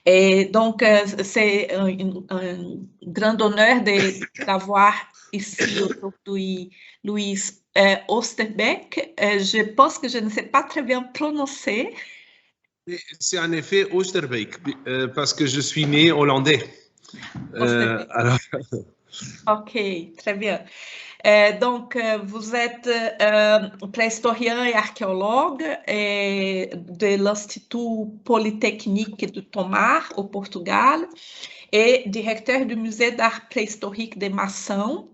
Et donc, c'est un grand honneur d'avoir ici aujourd'hui Louise Oosterbeek. Je pense que je ne sais pas très bien prononcer. C'est en effet Oosterbeek, parce que je suis né hollandais. Alors... Ok, très bien. Donc, vous êtes préhistorien et archéologue de l'Institut Polytechnique de Tomar, au Portugal, et directeur du musée d'art préhistorique de Maçã.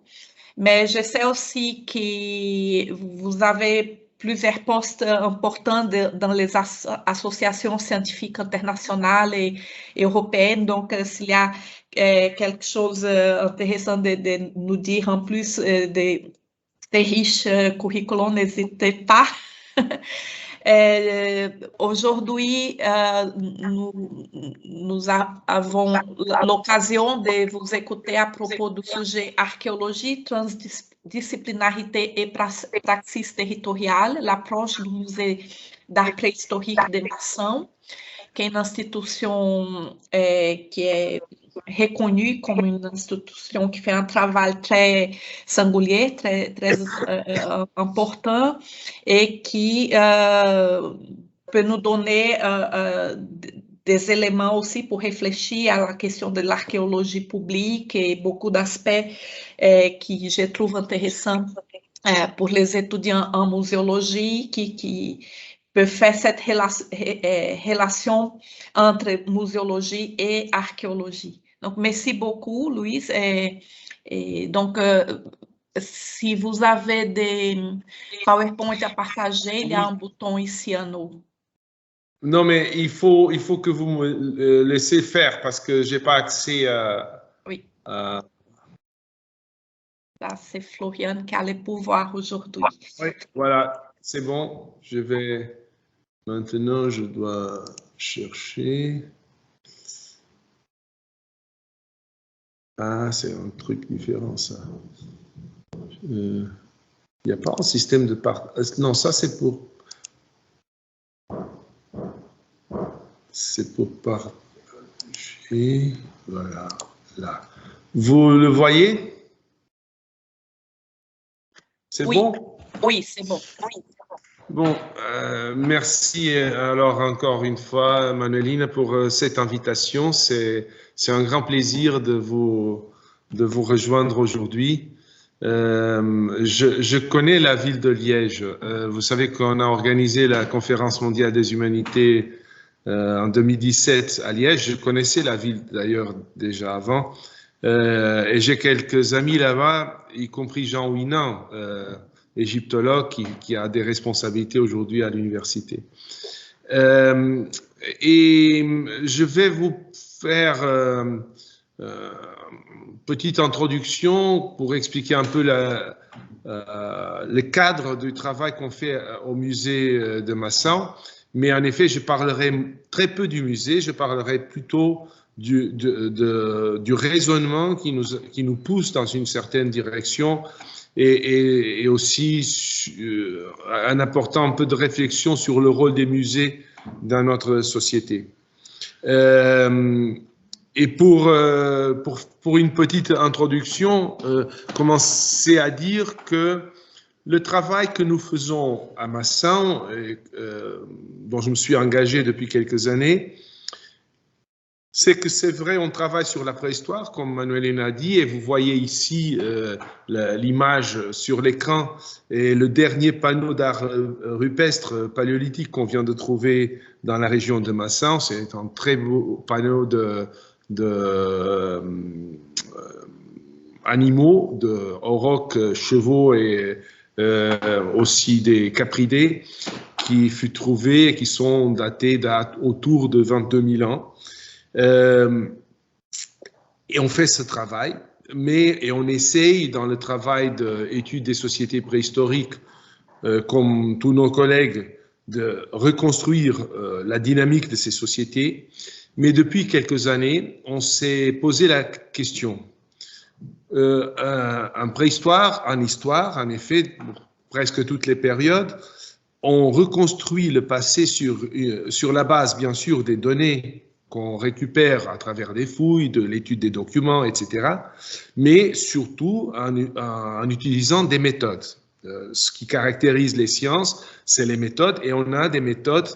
Mais je sais aussi que vous avez plusieurs postes importants dans les associations scientifiques internationales et européennes. Donc, s'il y a quelque chose d'intéressant de nous dire en plus des riches curriculums, n'hésitez pas. Aujourd'hui, nous avons l'occasion de vous écouter à propos du sujet archéologie, transdisciplinarité et praxis territoriale, l'approche du musée d'art préhistorique de Maçã, qui est une institution qui est reconnue comme une institution qui fait un travail très singulier, très important et qui peut nous donner des éléments aussi pour réfléchir à la question de l'archéologie publique et beaucoup d'aspects qui je trouve intéressants pour les étudiants en muséologie qui peuvent faire cette relation entre muséologie et archéologie. Donc, merci beaucoup, Louise. Et donc, si vous avez des PowerPoint à partager, il y a un bouton ici en haut. Non, mais il faut que vous me laissez faire parce que je n'ai pas accès à... Oui. Là, c'est Floriane qui a le pouvoir aujourd'hui. Oui, voilà, c'est bon. Je vais... Maintenant, je dois chercher... Ah, c'est un truc différent, ça. Il n'y a pas un système de partage. Non, ça, c'est pour... C'est pour partager. Voilà, là. Vous le voyez? C'est bon? Oui, c'est bon. Oui. Bon, merci alors encore une fois, Manueline, pour cette invitation. C'est un grand plaisir de vous rejoindre aujourd'hui. Je connais la ville de Liège. Vous savez qu'on a organisé la Conférence mondiale des humanités en 2017 à Liège. Je connaissais la ville d'ailleurs déjà avant. Et j'ai quelques amis là-bas, y compris Jean Ouinan, égyptologue qui a des responsabilités aujourd'hui à l'université. Et je vais vous faire une petite introduction pour expliquer un peu le cadre du travail qu'on fait au musée de Maçã. Mais en effet, je parlerai très peu du musée, je parlerai plutôt du raisonnement qui nous pousse dans une certaine direction et aussi en apportant un peu de réflexion sur le rôle des musées dans notre société. Et pour une petite introduction, commencer à dire que le travail que nous faisons à Maçã, dont je me suis engagé depuis quelques années, c'est que c'est vrai, on travaille sur la préhistoire, comme Manueline a dit, et vous voyez ici l'image sur l'écran et le dernier panneau d'art rupestre paléolithique qu'on vient de trouver dans la région de Maçã. C'est un très beau panneau animaux, de aurochs, chevaux et aussi des capridés qui fut trouvé et qui sont datés autour de 22 000 ans. Et on fait ce travail, et on essaye dans le travail d'étude des sociétés préhistoriques, comme tous nos collègues, de reconstruire la dynamique de ces sociétés. Mais depuis quelques années, on s'est posé la question. En préhistoire, en histoire, en effet, presque toutes les périodes, on reconstruit le passé sur la base, bien sûr, des données qu'on récupère à travers des fouilles, de l'étude des documents, etc., mais surtout en utilisant des méthodes. Ce qui caractérise les sciences, c'est les méthodes, et on a des méthodes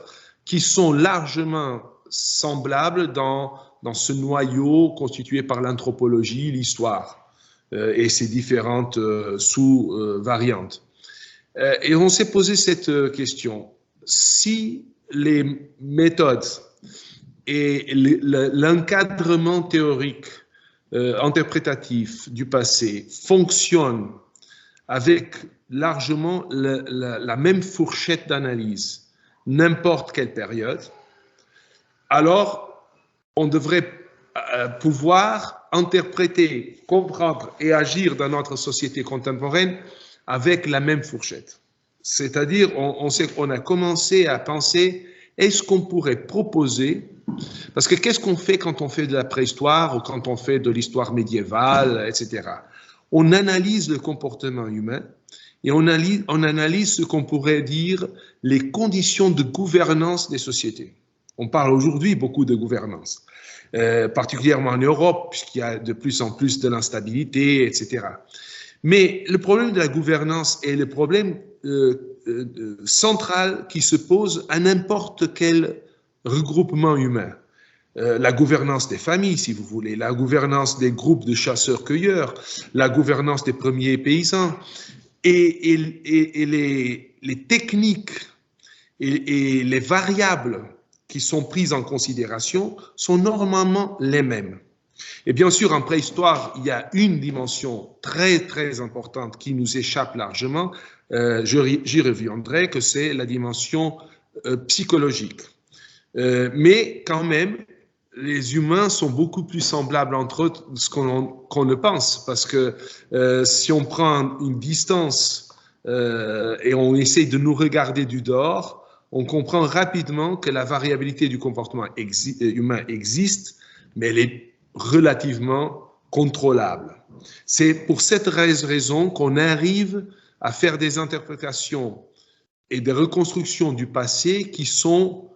qui sont largement semblables dans ce noyau constitué par l'anthropologie, l'histoire, et ses différentes sous-variantes. Et on s'est posé cette question. Si les méthodes et l'encadrement théorique, interprétatif du passé fonctionnent avec largement la même fourchette d'analyse, n'importe quelle période, alors on devrait pouvoir interpréter, comprendre et agir dans notre société contemporaine avec la même fourchette. C'est-à-dire, on a commencé à penser, est-ce qu'on pourrait proposer, parce que qu'est-ce qu'on fait quand on fait de la préhistoire ou quand on fait de l'histoire médiévale, etc. On analyse le comportement humain et on analyse ce qu'on pourrait dire les conditions de gouvernance des sociétés. On parle aujourd'hui beaucoup de gouvernance, particulièrement en Europe, puisqu'il y a de plus en plus de l'instabilité, etc. Mais le problème de la gouvernance est le problème central qui se pose à n'importe quel regroupement humain. La gouvernance des familles, si vous voulez, la gouvernance des groupes de chasseurs-cueilleurs, la gouvernance des premiers paysans, et les techniques et les variables qui sont prises en considération sont normalement les mêmes. Et bien sûr, en préhistoire, il y a une dimension très, très importante qui nous échappe largement, j'y reviendrai, que c'est la dimension psychologique. Mais quand même, les humains sont beaucoup plus semblables entre eux qu'on ne pense, parce que si on prend une distance et on essaye de nous regarder du dehors, on comprend rapidement que la variabilité du comportement humain existe, mais elle est relativement contrôlable. C'est pour cette raison qu'on arrive à faire des interprétations et des reconstructions du passé qui sont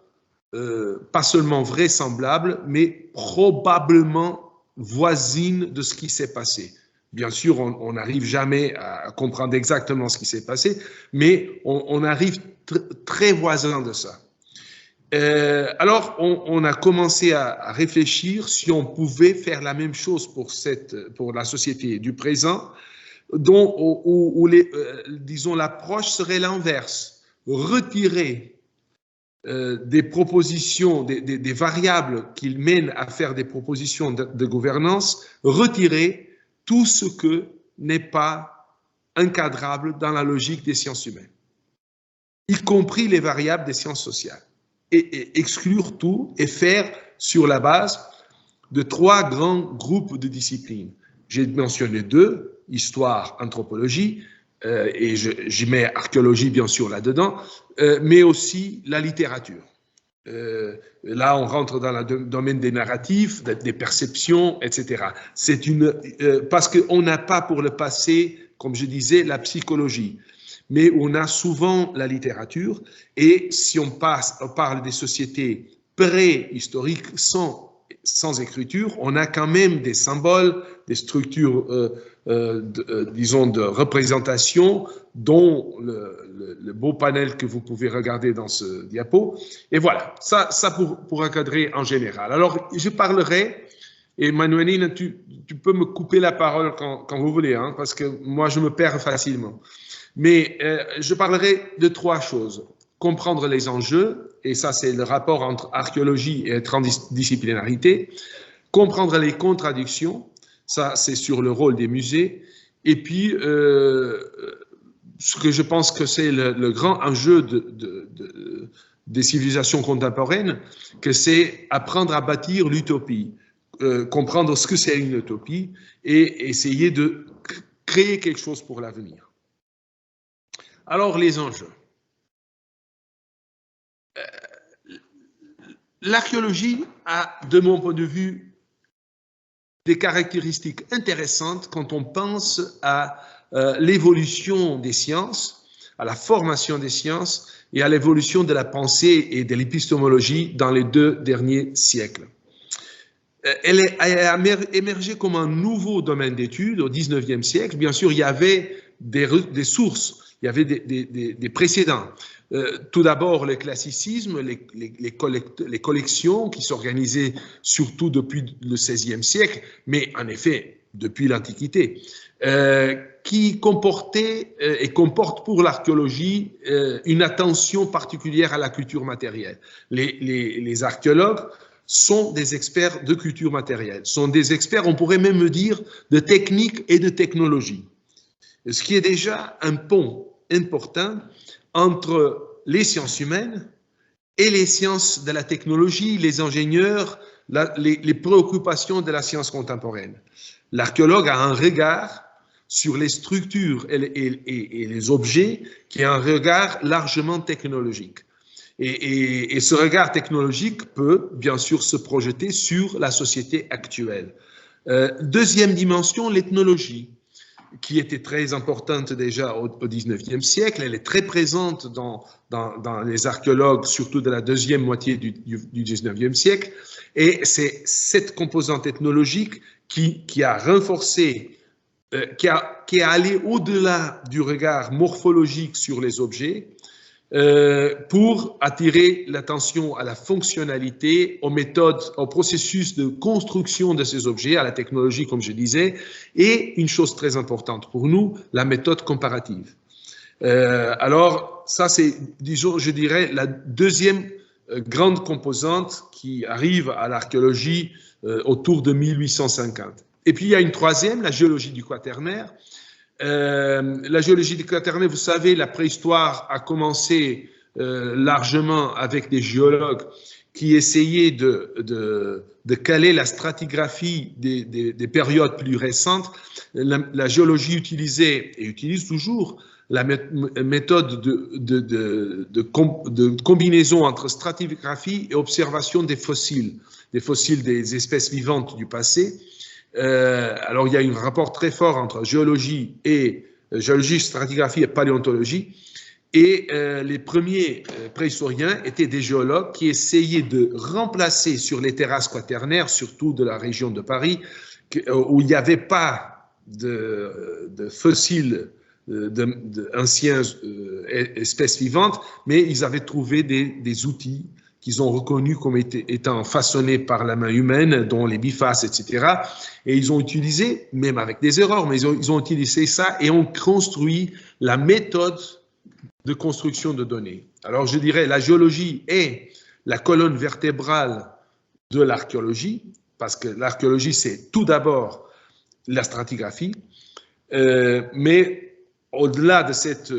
pas seulement vraisemblables, mais probablement voisines de ce qui s'est passé. Bien sûr, on n'arrive jamais à comprendre exactement ce qui s'est passé, mais on arrive très voisin de ça. Alors, on a commencé à réfléchir si on pouvait faire la même chose pour la société du présent, où disons, l'approche serait l'inverse, retirer des propositions, des variables qui mènent à faire des propositions de gouvernance, retirer tout ce que n'est pas encadrable dans la logique des sciences humaines, y compris les variables des sciences sociales, et exclure tout et faire sur la base de 3 grands groupes de disciplines. J'ai mentionné 2, histoire, anthropologie, et j'y mets archéologie bien sûr là-dedans, mais aussi la littérature. Là, on rentre dans le domaine des narratifs, des perceptions, etc. Parce qu'on n'a pas pour le passé, comme je disais, la psychologie, mais on a souvent la littérature, et si on parle des sociétés préhistoriques sans écriture, on a quand même des symboles, des structures, disons, de représentation, dont le beau panel que vous pouvez regarder dans ce diapo. Et voilà, ça pour encadrer en général. Alors, je parlerai, et Manuelina, tu peux me couper la parole quand vous voulez, hein, parce que moi, je me perds facilement. Mais je parlerai de 3 choses. Comprendre les enjeux, et ça c'est le rapport entre archéologie et transdisciplinarité. Comprendre les contradictions, ça c'est sur le rôle des musées. Et puis, ce que je pense que c'est le grand enjeu des civilisations contemporaines, que c'est apprendre à bâtir l'utopie, comprendre ce que c'est une utopie et essayer de créer quelque chose pour l'avenir. Alors, les enjeux. L'archéologie a, de mon point de vue, des caractéristiques intéressantes quand on pense à l'évolution des sciences, à la formation des sciences et à l'évolution de la pensée et de l'épistémologie dans les 2 derniers siècles. elle a émergé comme un nouveau domaine d'études au 19e siècle. Bien sûr, il y avait des sources, il y avait des précédents. Tout d'abord, le classicisme, les collections qui s'organisaient surtout depuis le XVIe siècle, mais en effet, depuis l'Antiquité, qui comportait et comporte pour l'archéologie une attention particulière à la culture matérielle. Les archéologues sont des experts de culture matérielle, sont des experts, on pourrait même dire, de technique et de technologie. Ce qui est déjà un pont important entre les sciences humaines et les sciences de la technologie, les ingénieurs, les préoccupations de la science contemporaine. L'archéologue a un regard sur les structures et les objets qui est un regard largement technologique. Et ce regard technologique peut bien sûr se projeter sur la société actuelle. Deuxième dimension, l'ethnologie, qui était très importante déjà au XIXe siècle. Elle est très présente dans les archéologues, surtout de la deuxième moitié du XIXe siècle. Et c'est cette composante ethnologique qui a renforcé, qui est allée au-delà du regard morphologique sur les objets, pour attirer l'attention à la fonctionnalité, aux méthodes, au processus de construction de ces objets, à la technologie, comme je disais, et une chose très importante pour nous, la méthode comparative. Alors, ça c'est, disons, je dirais, la deuxième grande composante qui arrive à l'archéologie autour de 1850. Et puis il y a une troisième, la géologie du Quaternaire. La géologie du Quaternaire, vous savez, la préhistoire a commencé largement avec des géologues qui essayaient de caler la stratigraphie des périodes plus récentes. La géologie utilisait, et utilise toujours, la méthode de combinaison entre stratigraphie et observation des fossiles des espèces vivantes du passé. Alors, il y a un rapport très fort entre géologie, stratigraphie et paléontologie. Et les premiers préhistoriens étaient des géologues qui essayaient de remplacer sur les terrasses quaternaires, surtout de la région de Paris, où il n'y avait pas de fossiles d'anciennes espèces vivantes, mais ils avaient trouvé des outils qu'ils ont reconnus comme étant façonnés par la main humaine, dont les bifaces, etc. Et ils ont utilisé, même avec des erreurs, mais ils ont utilisé ça et ont construit la méthode de construction de données. Alors je dirais, la géologie est la colonne vertébrale de l'archéologie, parce que l'archéologie, c'est tout d'abord la stratigraphie, mais au-delà de cette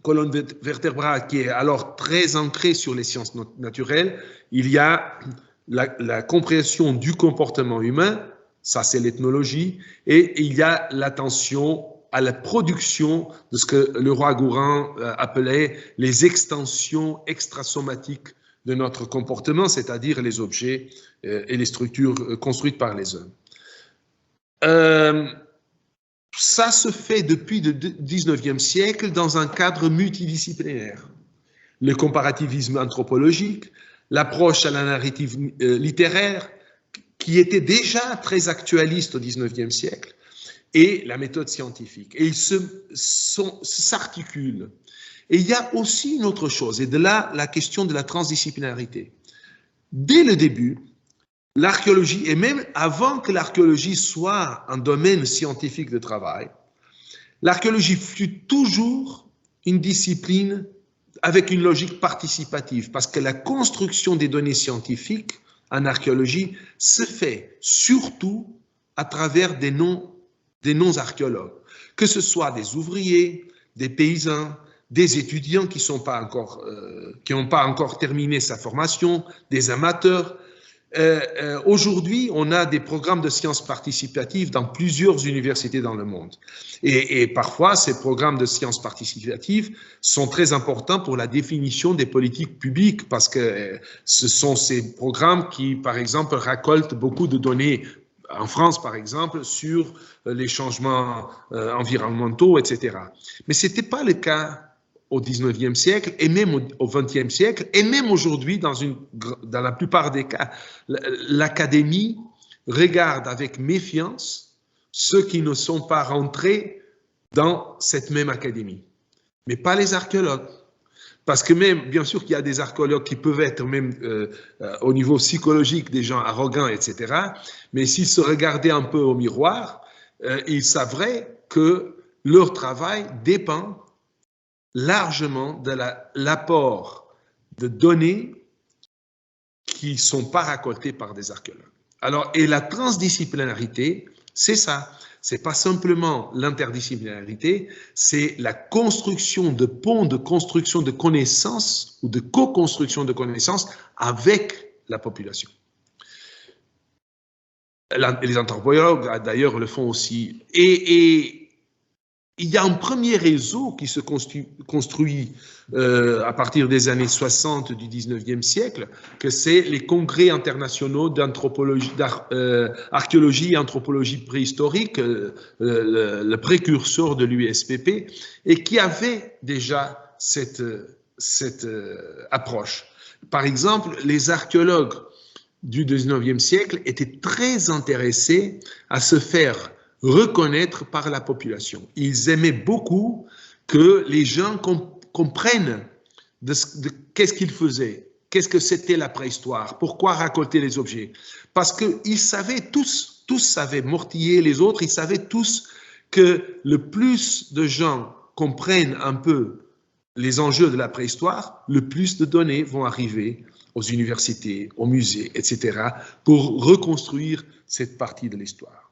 colonne vertébrale qui est alors très ancrée sur les sciences naturelles, il y a la compréhension du comportement humain, ça c'est l'ethnologie, et il y a l'attention à la production de ce que le roi Gourin appelait les extensions extrasomatiques de notre comportement, c'est-à-dire les objets et les structures construites par les hommes. Ça se fait depuis le 19e siècle dans un cadre multidisciplinaire. Le comparativisme anthropologique, l'approche à la narrative littéraire, qui était déjà très actualiste au 19e siècle, et la méthode scientifique. Et ils s'articulent. Et il y a aussi une autre chose, et de là la question de la transdisciplinarité. Dès le début, l'archéologie, et même avant que l'archéologie soit un domaine scientifique de travail, l'archéologie fut toujours une discipline avec une logique participative, parce que la construction des données scientifiques en archéologie se fait surtout à travers des non-archéologues, que ce soit des ouvriers, des paysans, des étudiants qui n'ont pas encore terminé sa formation, des amateurs. Aujourd'hui, on a des programmes de sciences participatives dans plusieurs universités dans le monde. Et parfois, ces programmes de sciences participatives sont très importants pour la définition des politiques publiques, parce que ce sont ces programmes qui, par exemple, récoltent beaucoup de données, en France, par exemple, sur les changements environnementaux, etc. Mais ce n'était pas le cas au 19e siècle, et même au 20e siècle, et même aujourd'hui, dans la plupart des cas, l'académie regarde avec méfiance ceux qui ne sont pas rentrés dans cette même académie, mais pas les archéologues. Parce que même, bien sûr qu'il y a des archéologues qui peuvent être même au niveau psychologique des gens arrogants, etc. Mais s'ils se regardaient un peu au miroir, ils savraient que leur travail dépend largement de l'apport de données qui ne sont pas récoltées par des archéologues. Alors, et la transdisciplinarité, c'est ça. C'est pas simplement l'interdisciplinarité, c'est la construction de ponts, de construction de connaissances ou de co-construction de connaissances avec la population. Les anthropologues, d'ailleurs, le font aussi. Et il y a un premier réseau qui se construit à partir des années 60 du 19e siècle, que c'est les congrès internationaux d'anthropologie, d'archéologie et anthropologie préhistorique, le précurseur de l'USPP, et qui avait déjà cette approche. Par exemple, les archéologues du 19e siècle étaient très intéressés à se faire reconnaître par la population. Ils aimaient beaucoup que les gens comprennent qu'est-ce qu'ils faisaient, qu'est-ce que c'était la préhistoire, pourquoi récolter les objets. Parce qu'ils savaient tous savaient mortiller les autres, ils savaient tous que le plus de gens comprennent un peu les enjeux de la préhistoire, le plus de données vont arriver aux universités, aux musées, etc., pour reconstruire cette partie de l'histoire.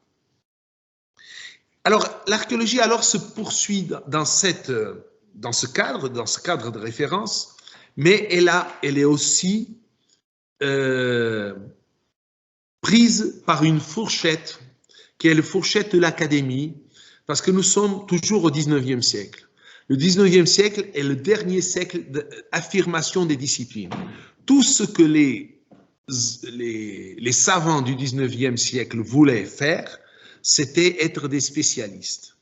Alors, l'archéologie se poursuit dans ce cadre de référence, mais elle est aussi prise par une fourchette, qui est la fourchette de l'académie, parce que nous sommes toujours au 19e siècle. Le 19e siècle est le dernier siècle d'affirmation des disciplines. Tout ce que les savants du 19e siècle voulaient faire, c'était être des spécialistes.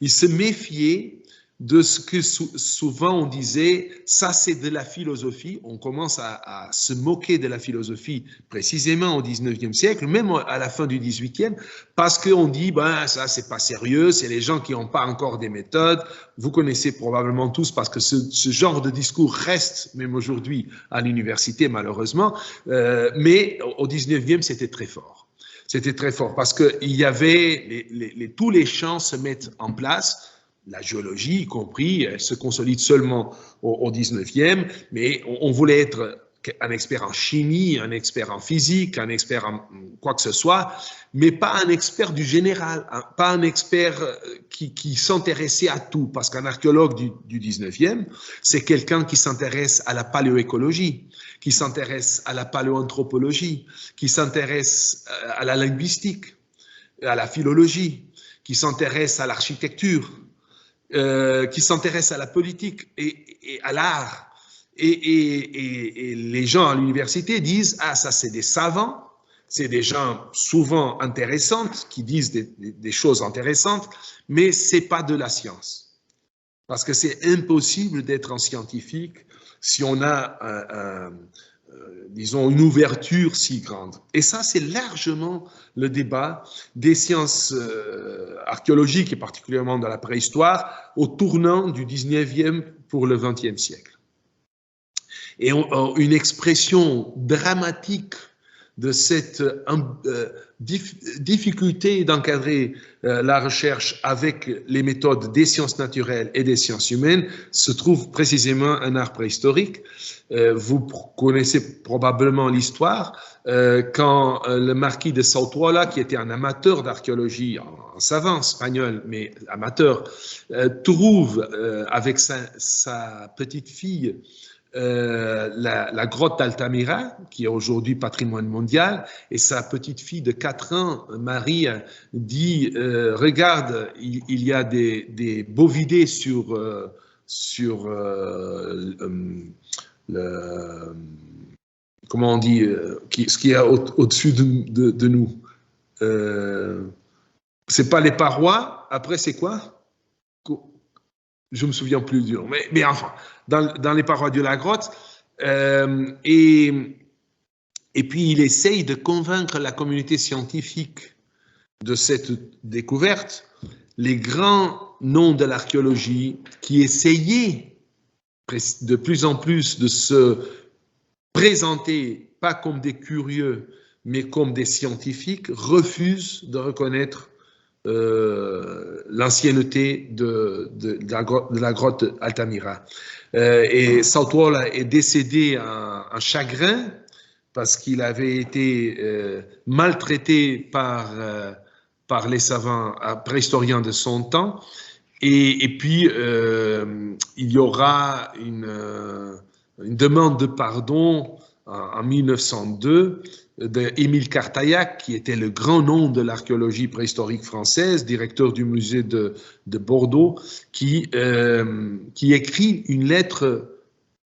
Ils se méfiaient de ce que souvent on disait, ça c'est de la philosophie. On commence à se moquer de la philosophie précisément au 19e siècle, même à la fin du 18e, parce qu'on dit, ben ça c'est pas sérieux, c'est les gens qui n'ont pas encore des méthodes. Vous connaissez probablement tous, parce que ce genre de discours reste même aujourd'hui à l'université malheureusement, mais au 19e c'était très fort. C'était très fort parce qu'il y avait, tous les champs se mettent en place, la géologie y compris, elle se consolide seulement au 19e, mais on voulait être un expert en chimie, un expert en physique, un expert en quoi que ce soit, mais pas un expert du général, pas un expert qui s'intéressait à tout, parce qu'un archéologue du 19e, c'est quelqu'un qui s'intéresse à la paléoécologie, qui s'intéresse à la paléoanthropologie, qui s'intéresse à la linguistique, à la philologie, qui s'intéresse à l'architecture, qui s'intéresse à la politique et à l'art. Et les gens à l'université disent, ah, ça c'est des savants, c'est des gens souvent intéressants, qui disent des choses intéressantes, mais c'est pas de la science. Parce que c'est impossible d'être un scientifique si on a, disons, une ouverture si grande. Et ça, c'est largement le débat des sciences archéologiques, et particulièrement de la préhistoire, au tournant du 19e pour le 20e siècle. Et une expression dramatique de cette difficulté d'encadrer la recherche avec les méthodes des sciences naturelles et des sciences humaines se trouve précisément un art préhistorique. Vous connaissez probablement l'histoire quand le marquis de Sautuola, qui était un amateur d'archéologie, un savant espagnol, mais amateur, trouve avec sa petite fille la grotte d'Altamira, qui est aujourd'hui patrimoine mondial, et sa petite fille de 4 ans, Marie, dit regarde, il y a des bovidés sur comment on dit, ce qui est au-dessus de nous. C'est pas les parois, après c'est quoi? je me souviens plus du nom, mais enfin, dans les parois de la grotte. Et puis, il essaye de convaincre la communauté scientifique de cette découverte. Les grands noms de l'archéologie qui essayaient de plus en plus de se présenter, pas comme des curieux, mais comme des scientifiques, refusent de reconnaître l'ancienneté de la grotte Altamira. Et Southwell est décédé en chagrin parce qu'il avait été maltraité par les savants préhistoriens de son temps. Et puis, il y aura une demande de pardon en 1902 d'Émile Cartaillac, qui était le grand nom de l'archéologie préhistorique française, directeur du musée de Bordeaux, qui écrit une lettre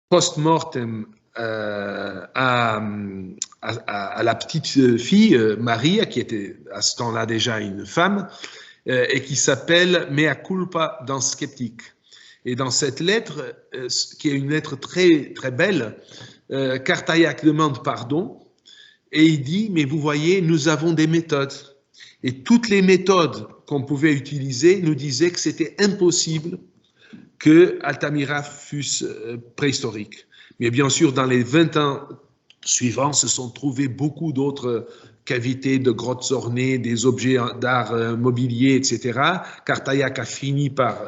post-mortem à la petite fille, Maria, qui était à ce temps-là déjà une femme, et qui s'appelle Mea culpa d'un sceptique. Et dans cette lettre, qui est une lettre très, très belle, Cartaillac demande pardon et il dit, mais vous voyez, nous avons des méthodes. Et toutes les méthodes qu'on pouvait utiliser nous disaient que c'était impossible que Altamira fût préhistorique. Mais bien sûr, dans les 20 ans suivants, se sont trouvés beaucoup d'autres cavités de grottes ornées, des objets d'art mobilier, etc. Cartaillac a fini par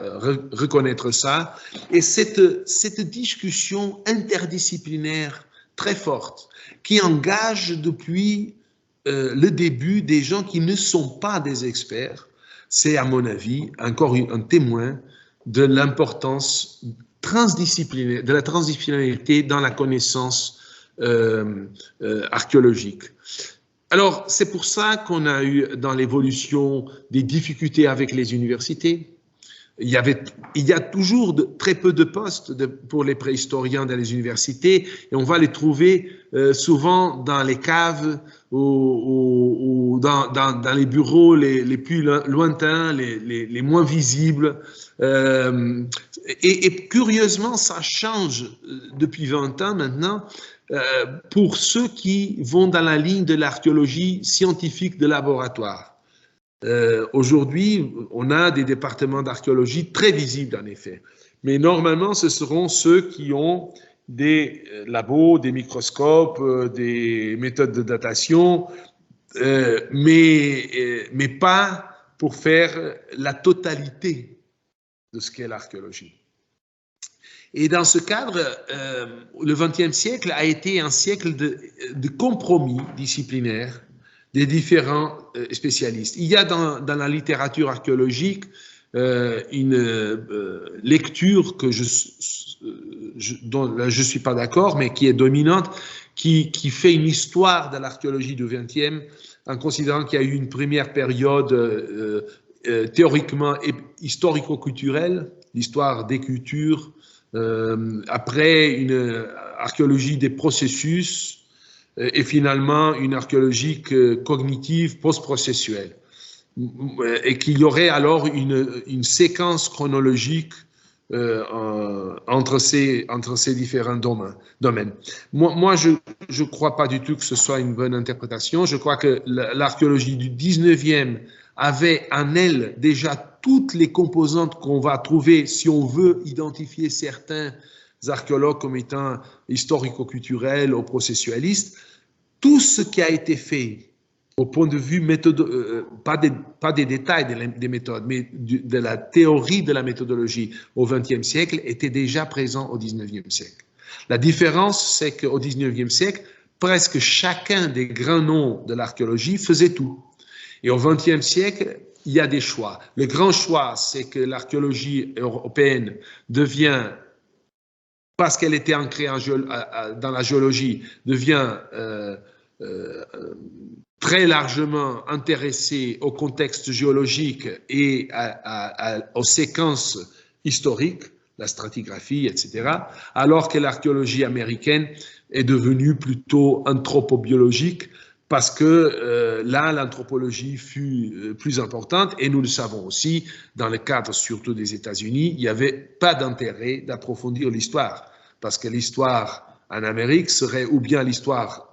reconnaître ça. Et cette discussion interdisciplinaire très forte, qui engage depuis le début des gens qui ne sont pas des experts, c'est à mon avis encore un témoin de l'importance transdisciplinaire, de la transdisciplinarité dans la connaissance archéologique. Alors, c'est pour ça qu'on a eu dans l'évolution des difficultés avec les universités. Il y a toujours très peu de postes pour les préhistoriens dans les universités et on va les trouver souvent dans les caves ou dans les bureaux les plus lointains, les moins visibles. Et curieusement, ça change depuis 20 ans maintenant pour ceux qui vont dans la ligne de l'archéologie scientifique de laboratoire. Aujourd'hui, on a des départements d'archéologie très visibles, en effet. Mais normalement, ce seront ceux qui ont des labos, des microscopes, des méthodes de datation, mais pas pour faire la totalité de ce qu'est l'archéologie. Et dans ce cadre, le XXe siècle a été un siècle de compromis disciplinaires des différents spécialistes. Il y a dans la littérature archéologique une lecture dont je ne suis pas d'accord, mais qui est dominante, qui fait une histoire de l'archéologie du XXe, en considérant qu'il y a eu une première période théoriquement historico-culturelle, l'histoire des cultures, après une archéologie des processus, et finalement une archéologie cognitive post-processuelle. Et qu'il y aurait alors une séquence chronologique entre ces différents domaines. Moi, je ne crois pas du tout que ce soit une bonne interprétation. Je crois que l'archéologie du 19e avait en elle déjà toutes les composantes qu'on va trouver si on veut identifier certains archéologues comme étant historico-culturels ou processualistes. Tout ce qui a été fait au point de vue pas des détails des méthodes, mais de la théorie de la méthodologie au XXe siècle était déjà présent au XIXe siècle. La différence, c'est qu'au XIXe siècle, presque chacun des grands noms de l'archéologie faisait tout. Et au XXe siècle, il y a des choix. Le grand choix, c'est que l'archéologie européenne devient, parce qu'elle était ancrée dans la géologie, devient très largement intéressée au contexte géologique et aux séquences historiques, la stratigraphie, etc., alors que l'archéologie américaine est devenue plutôt anthropobiologique parce que là, l'anthropologie fut plus importante, et nous le savons aussi, dans le cadre surtout des États-Unis, il n'y avait pas d'intérêt d'approfondir l'histoire, parce que l'histoire en Amérique serait ou bien l'histoire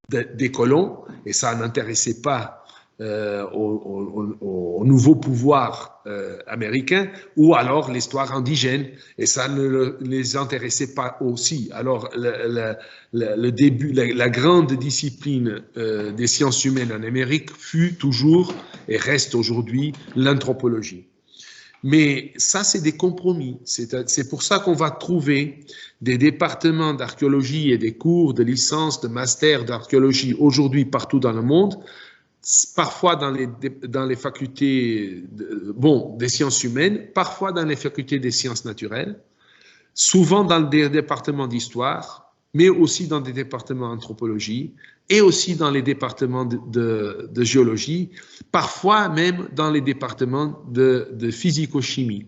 des colons, et ça n'intéressait pas au nouveau pouvoir américain, ou alors l'histoire indigène, et ça ne les intéressait pas aussi. Alors le début, la grande discipline des sciences humaines en Amérique fut toujours et reste aujourd'hui l'anthropologie. Mais ça, c'est des compromis. C'est pour ça qu'on va trouver des départements d'archéologie et des cours de licence, de master d'archéologie aujourd'hui partout dans le monde, parfois dans les facultés des sciences humaines, parfois dans les facultés des sciences naturelles, souvent dans des départements d'histoire, mais aussi dans des départements d'anthropologie et aussi dans les départements de géologie, parfois même dans les départements de physico-chimie.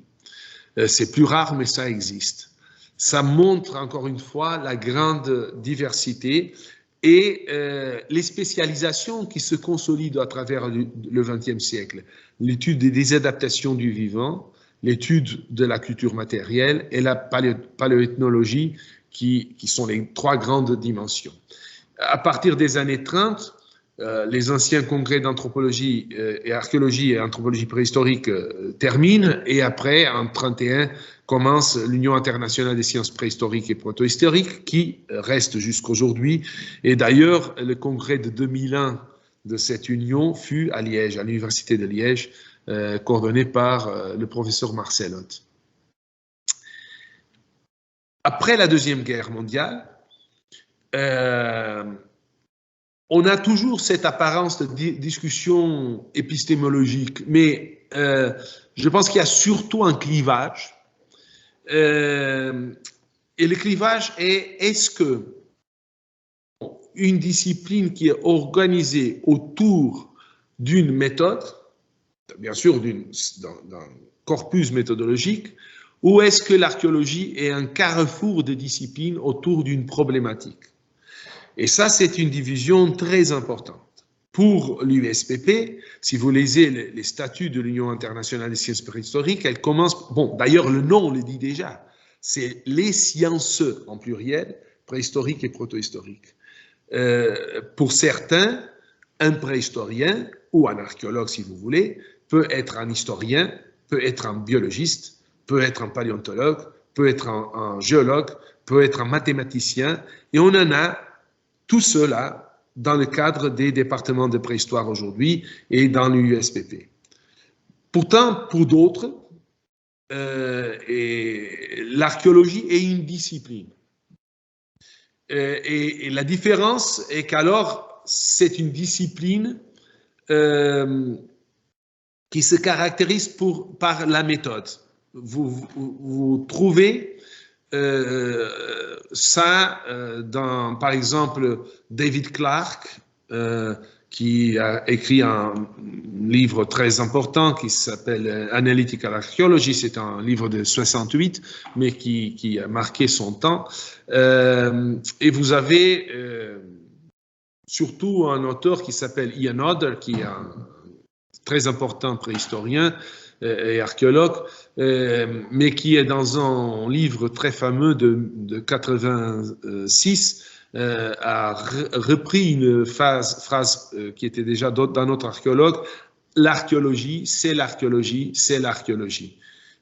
C'est plus rare, mais ça existe. Ça montre encore une fois la grande diversité et les spécialisations qui se consolident à travers le XXe siècle. L'étude des adaptations du vivant, l'étude de la culture matérielle et la paléoethnologie qui sont les trois grandes dimensions. À partir des années 30, les anciens congrès d'anthropologie et archéologie et anthropologie préhistorique terminent, et après, en 1931, commence l'Union internationale des sciences préhistoriques et protohistoriques, qui reste jusqu'aujourd'hui. Et d'ailleurs, le congrès de 2001 de cette union fut à Liège, à l'université de Liège, coordonné par le professeur Marcel Hoth. Après la Deuxième Guerre mondiale, on a toujours cette apparence de discussion épistémologique, mais je pense qu'il y a surtout un clivage. Et le clivage est-ce que une discipline qui est organisée autour d'une méthode, bien sûr d'un corpus méthodologique, ou est-ce que l'archéologie est un carrefour de disciplines autour d'une problématique? Et ça, c'est une division très importante. Pour l'USPP, si vous lisez les statuts de l'Union internationale des sciences préhistoriques, elle commence, bon, d'ailleurs, le nom le dit déjà, c'est les sciences, en pluriel, préhistoriques et protohistoriques. Pour certains, un préhistorien, ou un archéologue, si vous voulez, peut être un historien, peut être un biologiste, peut être un paléontologue, peut être un géologue, peut être un mathématicien, et on en a tout cela dans le cadre des départements de préhistoire aujourd'hui et dans l'USPP. Pourtant, pour d'autres, l'archéologie est une discipline. Et la différence est qu'alors, c'est une discipline qui se caractérise par la méthode. Vous trouvez ça dans, par exemple, David Clark, qui a écrit un livre très important qui s'appelle Analytical Archaeology. C'est un livre de 68, mais qui a marqué son temps. Et vous avez surtout un auteur qui s'appelle Ian Hodder, qui est un très important préhistorien et archéologue, mais qui est dans un livre très fameux de 86, a repris une phrase qui était déjà d'un autre archéologue: l'archéologie, c'est l'archéologie, c'est l'archéologie.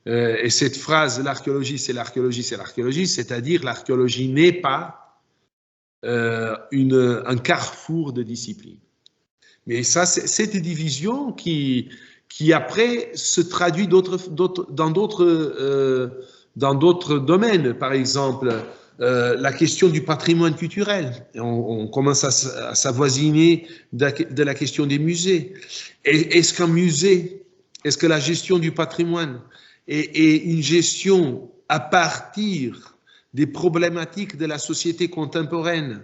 Et cette phrase, l'archéologie, c'est l'archéologie, c'est l'archéologie, c'est-à-dire l'archéologie n'est pas un carrefour de disciplines. Mais ça, c'est cette division qui après se traduit dans d'autres domaines. Par exemple, la question du patrimoine culturel. On commence à s'avoisiner de la question des musées. Est-ce qu'un musée, est-ce que la gestion du patrimoine est une gestion à partir des problématiques de la société contemporaine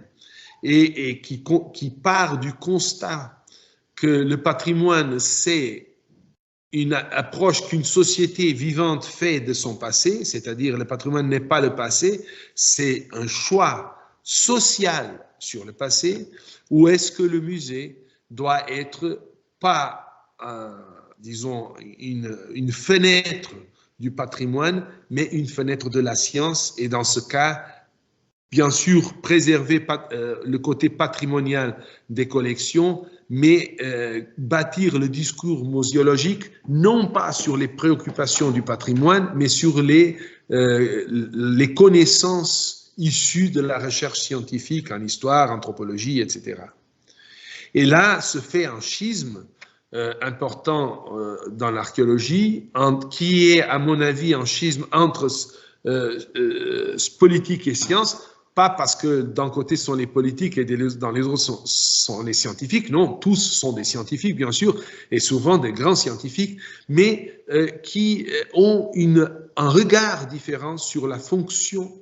et qui part du constat que le patrimoine, c'est une approche qu'une société vivante fait de son passé, c'est-à-dire le patrimoine n'est pas le passé, c'est un choix social sur le passé, ou est-ce que le musée doit être pas, disons, une fenêtre du patrimoine, mais une fenêtre de la science, et dans ce cas, bien sûr, préserver le côté patrimonial des collections, mais bâtir le discours muséologique, non pas sur les préoccupations du patrimoine, mais sur les connaissances issues de la recherche scientifique en histoire, anthropologie, etc. Et là se fait un schisme important dans l'archéologie, qui est, à mon avis, un schisme entre politique et science, pas parce que d'un côté sont les politiques et dans les autres sont les scientifiques, non, tous sont des scientifiques, bien sûr, et souvent des grands scientifiques, mais qui ont un regard différent sur la fonction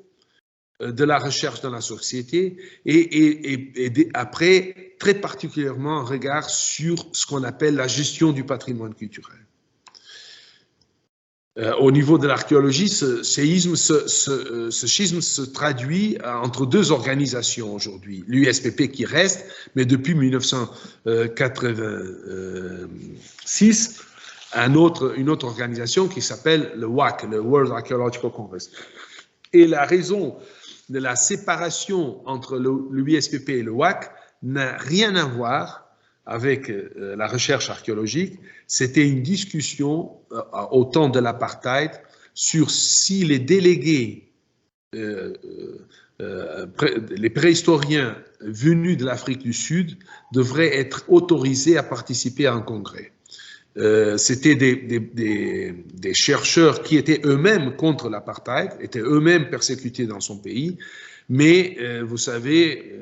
de la recherche dans la société et après, très particulièrement, un regard sur ce qu'on appelle la gestion du patrimoine culturel. Au niveau de l'archéologie, ce schisme se traduit entre deux organisations aujourd'hui. L'USPP qui reste, mais depuis 1986, une autre organisation qui s'appelle le WAC, le World Archaeological Congress. Et la raison de la séparation entre l'USPP et le WAC n'a rien à voir avec la recherche archéologique. C'était une discussion au temps de l'apartheid sur si les délégués, les préhistoriens venus de l'Afrique du Sud devraient être autorisés à participer à un congrès. C'était des chercheurs qui étaient eux-mêmes contre l'apartheid, étaient eux-mêmes persécutés dans son pays, mais vous savez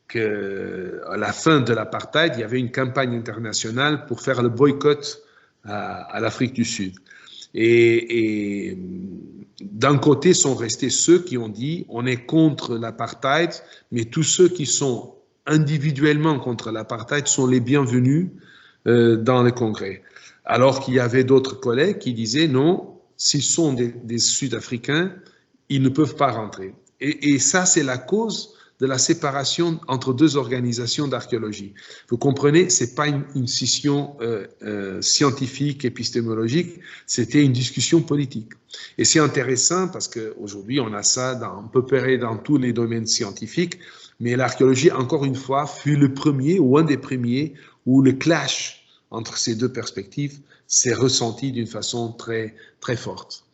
qu'à la fin de l'apartheid, il y avait une campagne internationale pour faire le boycott à l'Afrique du Sud. Et d'un côté sont restés ceux qui ont dit on est contre l'apartheid, mais tous ceux qui sont individuellement contre l'apartheid sont les bienvenus dans le congrès. Alors qu'il y avait d'autres collègues qui disaient non, s'ils sont des Sud-Africains, ils ne peuvent pas rentrer. Et ça, c'est la cause de la séparation entre deux organisations d'archéologie. Vous comprenez, ce n'est pas une scission scientifique, épistémologique, c'était une discussion politique. Et c'est intéressant parce qu'aujourd'hui, on a ça à peu près dans tous les domaines scientifiques, mais l'archéologie, encore une fois, fut le premier ou un des premiers où le clash entre ces deux perspectives s'est ressenti d'une façon très, très forte.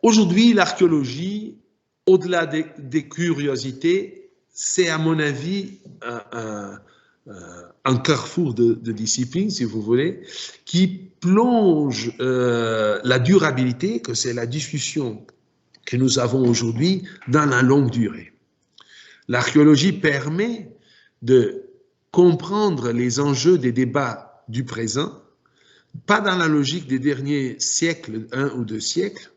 Aujourd'hui, l'archéologie, au-delà des curiosités, c'est à mon avis un carrefour de disciplines, si vous voulez, qui plonge la durabilité, que c'est la discussion que nous avons aujourd'hui, dans la longue durée. L'archéologie permet de comprendre les enjeux des débats du présent, pas dans la logique des derniers siècles, 1 ou 2 siècles,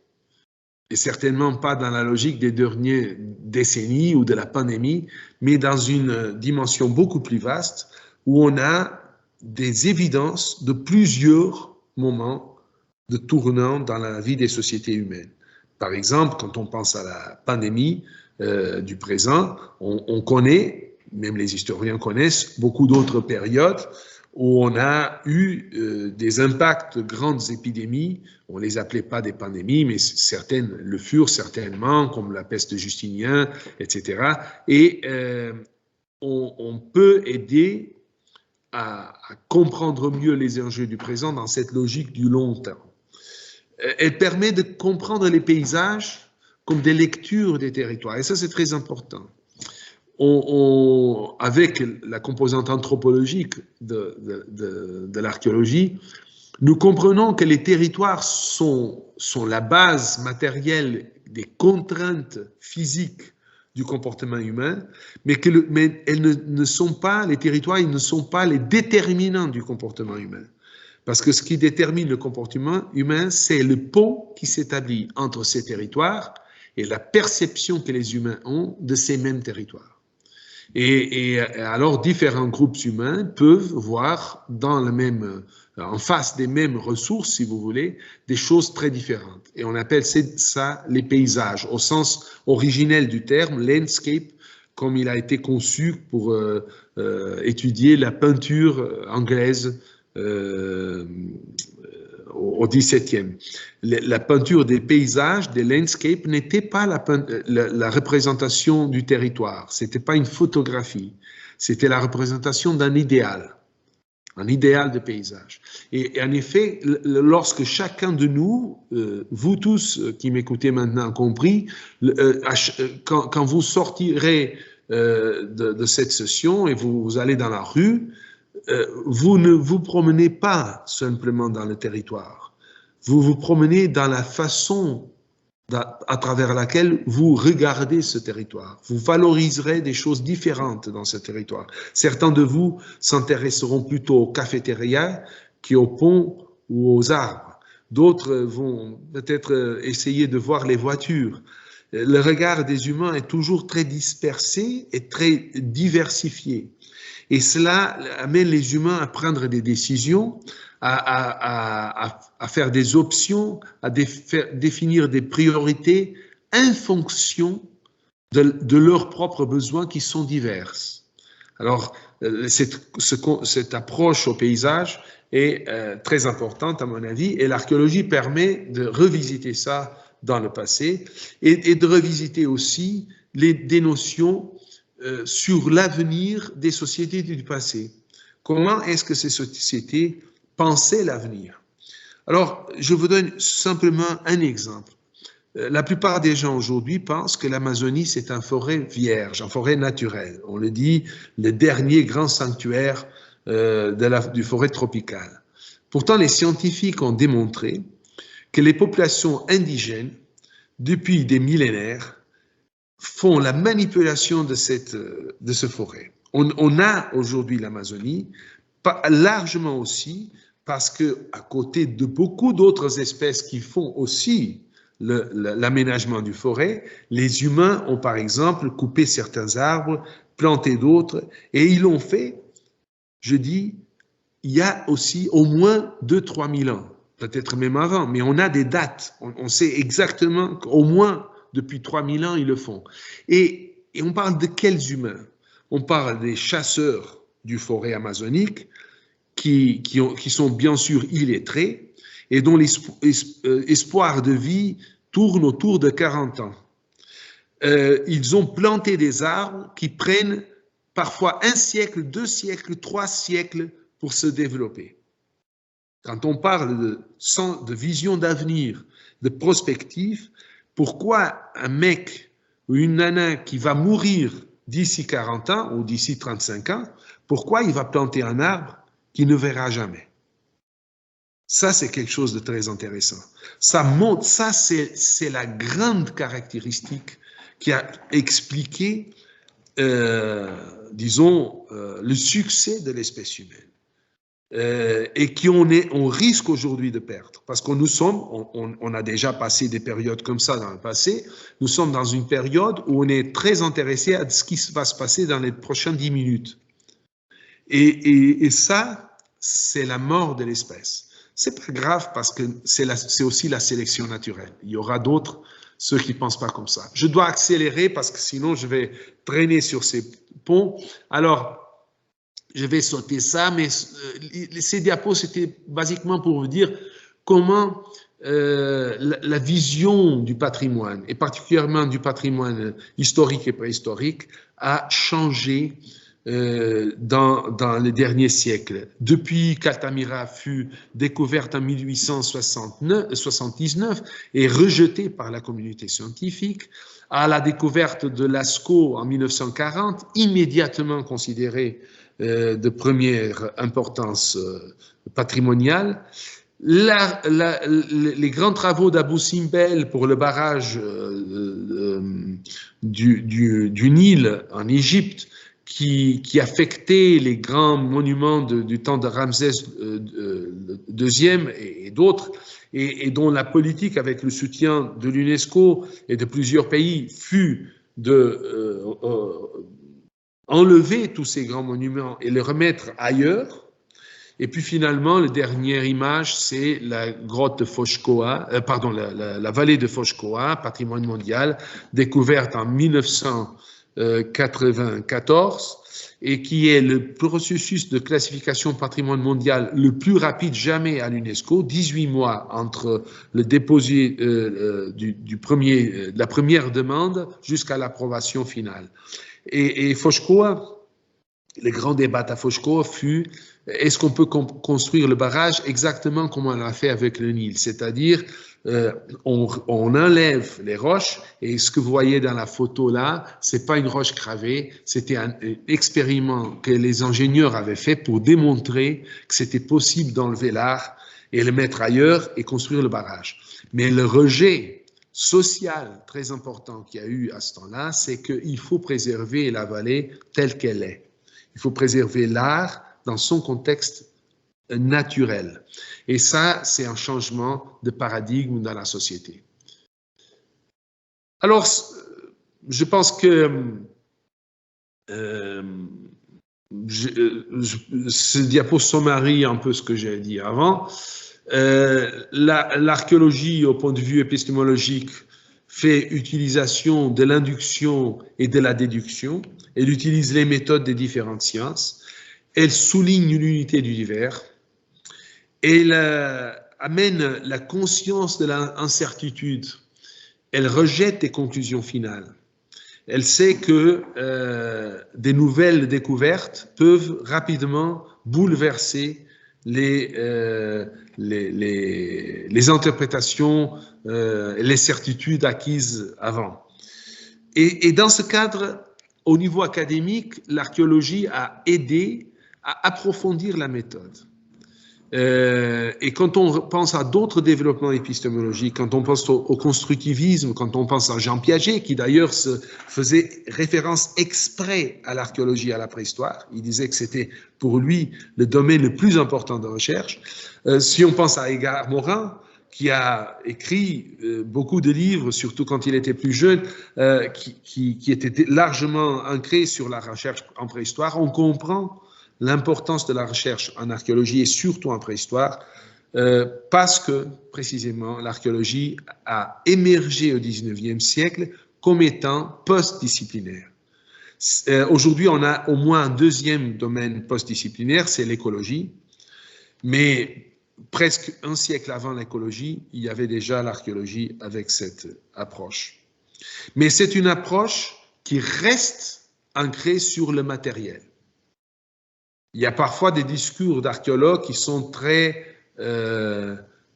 et certainement pas dans la logique des dernières décennies ou de la pandémie, mais dans une dimension beaucoup plus vaste où on a des évidences de plusieurs moments de tournant dans la vie des sociétés humaines. Par exemple, quand on pense à la pandémie du présent, on connaît, même les historiens connaissent, beaucoup d'autres périodes où on a eu des impacts de grandes épidémies. On ne les appelait pas des pandémies, mais certaines le furent certainement, comme la peste de Justinien, etc. Et on peut aider à comprendre mieux les enjeux du présent dans cette logique du long terme. Elle permet de comprendre les paysages comme des lectures des territoires. Et ça, c'est très important. Avec la composante anthropologique de l'archéologie, nous comprenons que les territoires sont la base matérielle des contraintes physiques du comportement humain, mais elles ne sont pas, les territoires, ils ne sont pas les déterminants du comportement humain. Parce que ce qui détermine le comportement humain, c'est le pont qui s'établit entre ces territoires et la perception que les humains ont de ces mêmes territoires. Et alors, différents groupes humains peuvent voir en face des mêmes ressources, si vous voulez, des choses très différentes. Et on appelle ça les paysages, au sens originel du terme, landscape, comme il a été conçu pour étudier la peinture anglaise au XVIIe. La peinture des paysages, des landscapes, n'était pas la représentation du territoire. C'était pas une photographie. C'était la représentation d'un idéal. Un idéal de paysage. Et en effet, lorsque chacun de nous, vous tous qui m'écoutez maintenant compris, quand vous sortirez de cette session et vous allez dans la rue, vous ne vous promenez pas simplement dans le territoire. Vous vous promenez dans la façon à travers laquelle vous regardez ce territoire. Vous valoriserez des choses différentes dans ce territoire. Certains de vous s'intéresseront plutôt aux cafétérias qu'aux ponts ou aux arbres. D'autres vont peut-être essayer de voir les voitures. Le regard des humains est toujours très dispersé et très diversifié. Et cela amène les humains à prendre des décisions, à faire des options, à définir des priorités en fonction de leurs propres besoins qui sont divers. Alors, cette approche au paysage est très importante à mon avis, et l'archéologie permet de revisiter ça dans le passé et de revisiter aussi des notions sur l'avenir des sociétés du passé. Comment est-ce que ces sociétés pensaient l'avenir? Alors, je vous donne simplement un exemple. La plupart des gens aujourd'hui pensent que l'Amazonie, c'est une forêt vierge, une forêt naturelle. On le dit, le dernier grand sanctuaire du forêt tropicale. Pourtant, les scientifiques ont démontré que les populations indigènes, depuis des millénaires, font la manipulation de ce forêt. On a aujourd'hui l'Amazonie, largement aussi parce que à côté de beaucoup d'autres espèces qui font aussi l'aménagement du forêt, les humains ont par exemple coupé certains arbres, planté d'autres, et ils l'ont fait, je dis, il y a aussi au moins 2-3 000 ans, peut-être même avant, mais on a des dates, on sait exactement qu'au moins depuis 3000 ans, ils le font. Et on parle de quels humains? On parle des chasseurs du forêt amazonique qui sont bien sûr illettrés et dont l'espoir de vie tourne autour de 40 ans. Ils ont planté des arbres qui prennent parfois 1 siècle, 2 siècles, 3 siècles pour se développer. Quand on parle de vision d'avenir, de prospective, pourquoi un mec ou une nana qui va mourir d'ici 40 ans ou d'ici 35 ans, pourquoi il va planter un arbre qu'il ne verra jamais? Ça, c'est quelque chose de très intéressant. Ça montre, ça, c'est la grande caractéristique qui a expliqué, disons, le succès de l'espèce humaine. Et on risque aujourd'hui de perdre, parce que on a déjà passé des périodes comme ça dans le passé, nous sommes dans une période où on est très intéressé à ce qui va se passer dans les prochaines 10 minutes. Et ça, c'est la mort de l'espèce. C'est pas grave parce que c'est aussi la sélection naturelle. Il y aura d'autres, ceux qui pensent pas comme ça. Je dois accélérer parce que sinon je vais traîner sur ces ponts. Alors, je vais sauter ça, mais ces diapos, c'était basiquement pour vous dire comment la vision du patrimoine, et particulièrement du patrimoine historique et préhistorique, a changé dans les derniers siècles. Depuis qu'Altamira fut découverte en 1879 et rejetée par la communauté scientifique, à la découverte de Lascaux en 1940, immédiatement considérée de première importance patrimoniale. Les grands travaux d'Abou Simbel pour le barrage du Nil en Égypte, qui affectait les grands monuments du temps de Ramsès II et d'autres, et dont la politique, avec le soutien de l'UNESCO et de plusieurs pays, fut de enlever tous ces grands monuments et les remettre ailleurs. Et puis finalement, la dernière image, c'est la grotte de Fočkoa, la vallée de Fočkoa, patrimoine mondial, découverte en 1900 1994 et qui est le processus de classification patrimoine mondial le plus rapide jamais à l'UNESCO, 18 mois entre le dépôt de la première demande jusqu'à l'approbation finale. Et Fočkoa, le grand débat à Fočkoa fut: est-ce qu'on peut construire le barrage exactement comme on l'a fait avec le Nil, c'est-à-dire on enlève les roches, et ce que vous voyez dans la photo là, c'est pas une roche gravée, c'était un expériment que les ingénieurs avaient fait pour démontrer que c'était possible d'enlever l'art et le mettre ailleurs et construire le barrage. Mais le rejet social très important qu'il y a eu à ce temps-là, c'est qu'il faut préserver la vallée telle qu'elle est. Il faut préserver l'art dans son contexte naturel. Et ça, c'est un changement de paradigme dans la société. Alors, je pense que ce diapo sommarie un peu ce que j'ai dit avant. L'archéologie, au point de vue épistémologique, fait utilisation de l'induction et de la déduction. Elle utilise les méthodes des différentes sciences. Elle souligne l'unité du divers. Elle amène la conscience de l'incertitude. Elle rejette les conclusions finales. Elle sait que des nouvelles découvertes peuvent rapidement bouleverser les interprétations, les certitudes acquises avant. Et dans ce cadre, au niveau académique, l'archéologie a aidé à approfondir la méthode. Et quand on pense à d'autres développements épistémologiques, quand on pense au constructivisme, quand on pense à Jean Piaget, qui d'ailleurs faisait référence exprès à l'archéologie, à la préhistoire, il disait que c'était pour lui le domaine le plus important de recherche. Si on pense à Edgar Morin, qui a écrit beaucoup de livres, surtout quand il était plus jeune, qui était largement ancré sur la recherche en préhistoire, on comprend l'importance de la recherche en archéologie et surtout en préhistoire, parce que, précisément, l'archéologie a émergé au XIXe siècle comme étant post-disciplinaire. Aujourd'hui, on a au moins un deuxième domaine post-disciplinaire, c'est l'écologie, mais presque un siècle avant l'écologie, il y avait déjà l'archéologie avec cette approche. Mais c'est une approche qui reste ancrée sur le matériel. Il y a parfois des discours d'archéologues qui sont très,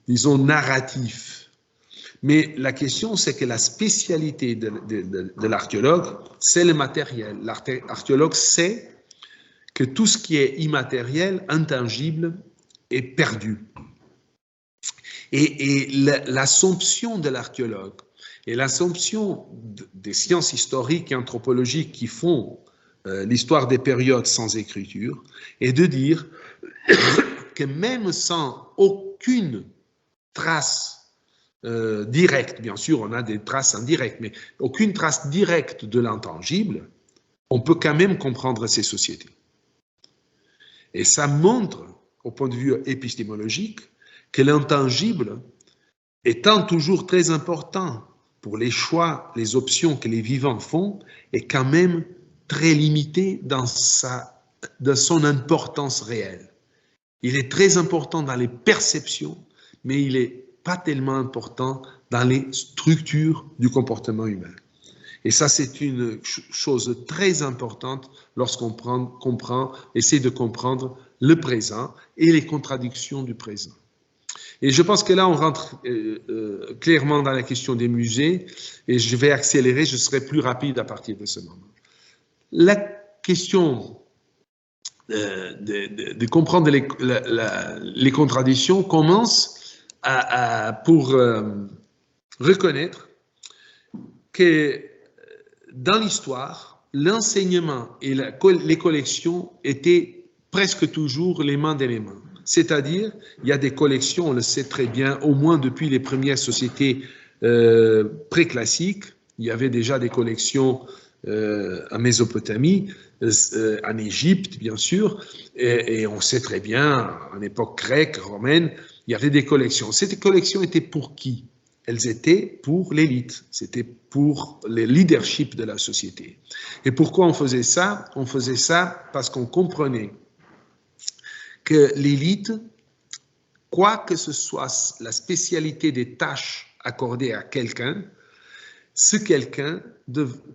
disons, narratifs. Mais la question, c'est que la spécialité de l'archéologue, c'est le matériel. L'archéologue sait que tout ce qui est immatériel, intangible, est perdu. Et l'assomption de l'archéologue et l'assomption des sciences historiques et anthropologiques qui font l'histoire des périodes sans écriture, est de dire que même sans aucune trace directe, bien sûr on a des traces indirectes, mais aucune trace directe de l'intangible, on peut quand même comprendre ces sociétés. Et ça montre, au point de vue épistémologique, que l'intangible, étant toujours très important pour les choix, les options que les vivants font, est quand même très limité dans son importance réelle. Il est très important dans les perceptions, mais il n'est pas tellement important dans les structures du comportement humain. Et ça, c'est une chose très importante lorsqu'on essaie de comprendre le présent et les contradictions du présent. Et je pense que là, on rentre clairement dans la question des musées, et je vais accélérer, je serai plus rapide à partir de ce moment. La question de comprendre les contradictions commence pour reconnaître que dans l'histoire, l'enseignement et les collections étaient presque toujours les mains dans les mains. C'est-à-dire, il y a des collections, on le sait très bien, au moins depuis les premières sociétés préclassiques, il y avait déjà des collections en Mésopotamie, en Égypte, bien sûr, et on sait très bien, en époque grecque, romaine, il y avait des collections. Ces collections étaient pour qui? elles étaient pour l'élite, c'était pour le leadership de la société. Et pourquoi on faisait ça? On faisait ça parce qu'on comprenait que l'élite, quoi que ce soit la spécialité des tâches accordées à quelqu'un, ce quelqu'un,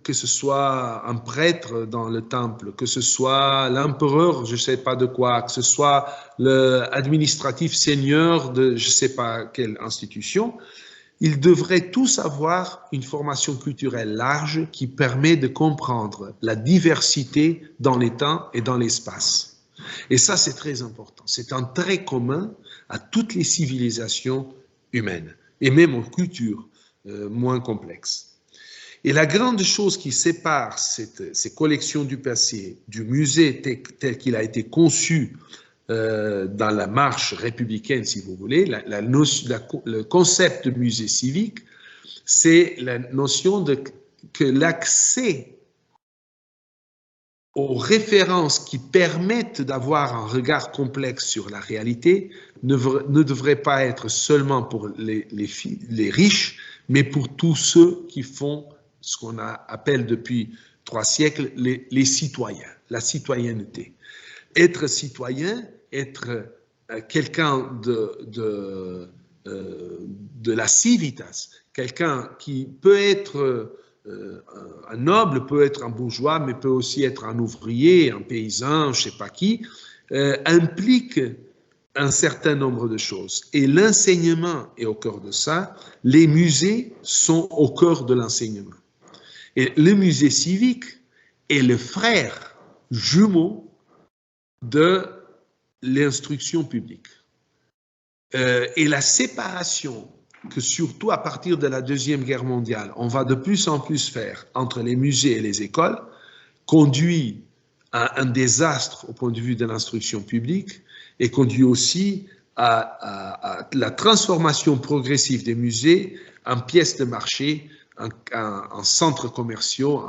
que ce soit un prêtre dans le temple, que ce soit l'empereur, je ne sais pas de quoi, que ce soit l'administratif seigneur de je ne sais pas quelle institution, ils devraient tous avoir une formation culturelle large qui permet de comprendre la diversité dans les temps et dans l'espace. Et ça, c'est très important. C'est un trait commun à toutes les civilisations humaines, et même aux cultures moins complexes. Et la grande chose qui sépare ces collections du passé du musée tel qu'il a été conçu dans la marche républicaine, si vous voulez, le concept de musée civique, c'est la notion que l'accès aux références qui permettent d'avoir un regard complexe sur la réalité ne devrait pas être seulement pour les riches, mais pour tous ceux qui font ce qu'on appelle depuis 3 siècles les citoyens, la citoyenneté. Être citoyen, être quelqu'un de la civitas, quelqu'un qui peut être un noble, peut être un bourgeois, mais peut aussi être un ouvrier, un paysan, je ne sais pas qui, implique un certain nombre de choses. Et l'enseignement est au cœur de ça. Les musées sont au cœur de l'enseignement. Et le musée civique est le frère jumeau de l'instruction publique. Et la séparation que surtout à partir de la Deuxième Guerre mondiale, on va de plus en plus faire entre les musées et les écoles, conduit à un désastre au point de vue de l'instruction publique et conduit aussi à la transformation progressive des musées en pièces de marché, en centres commerciaux,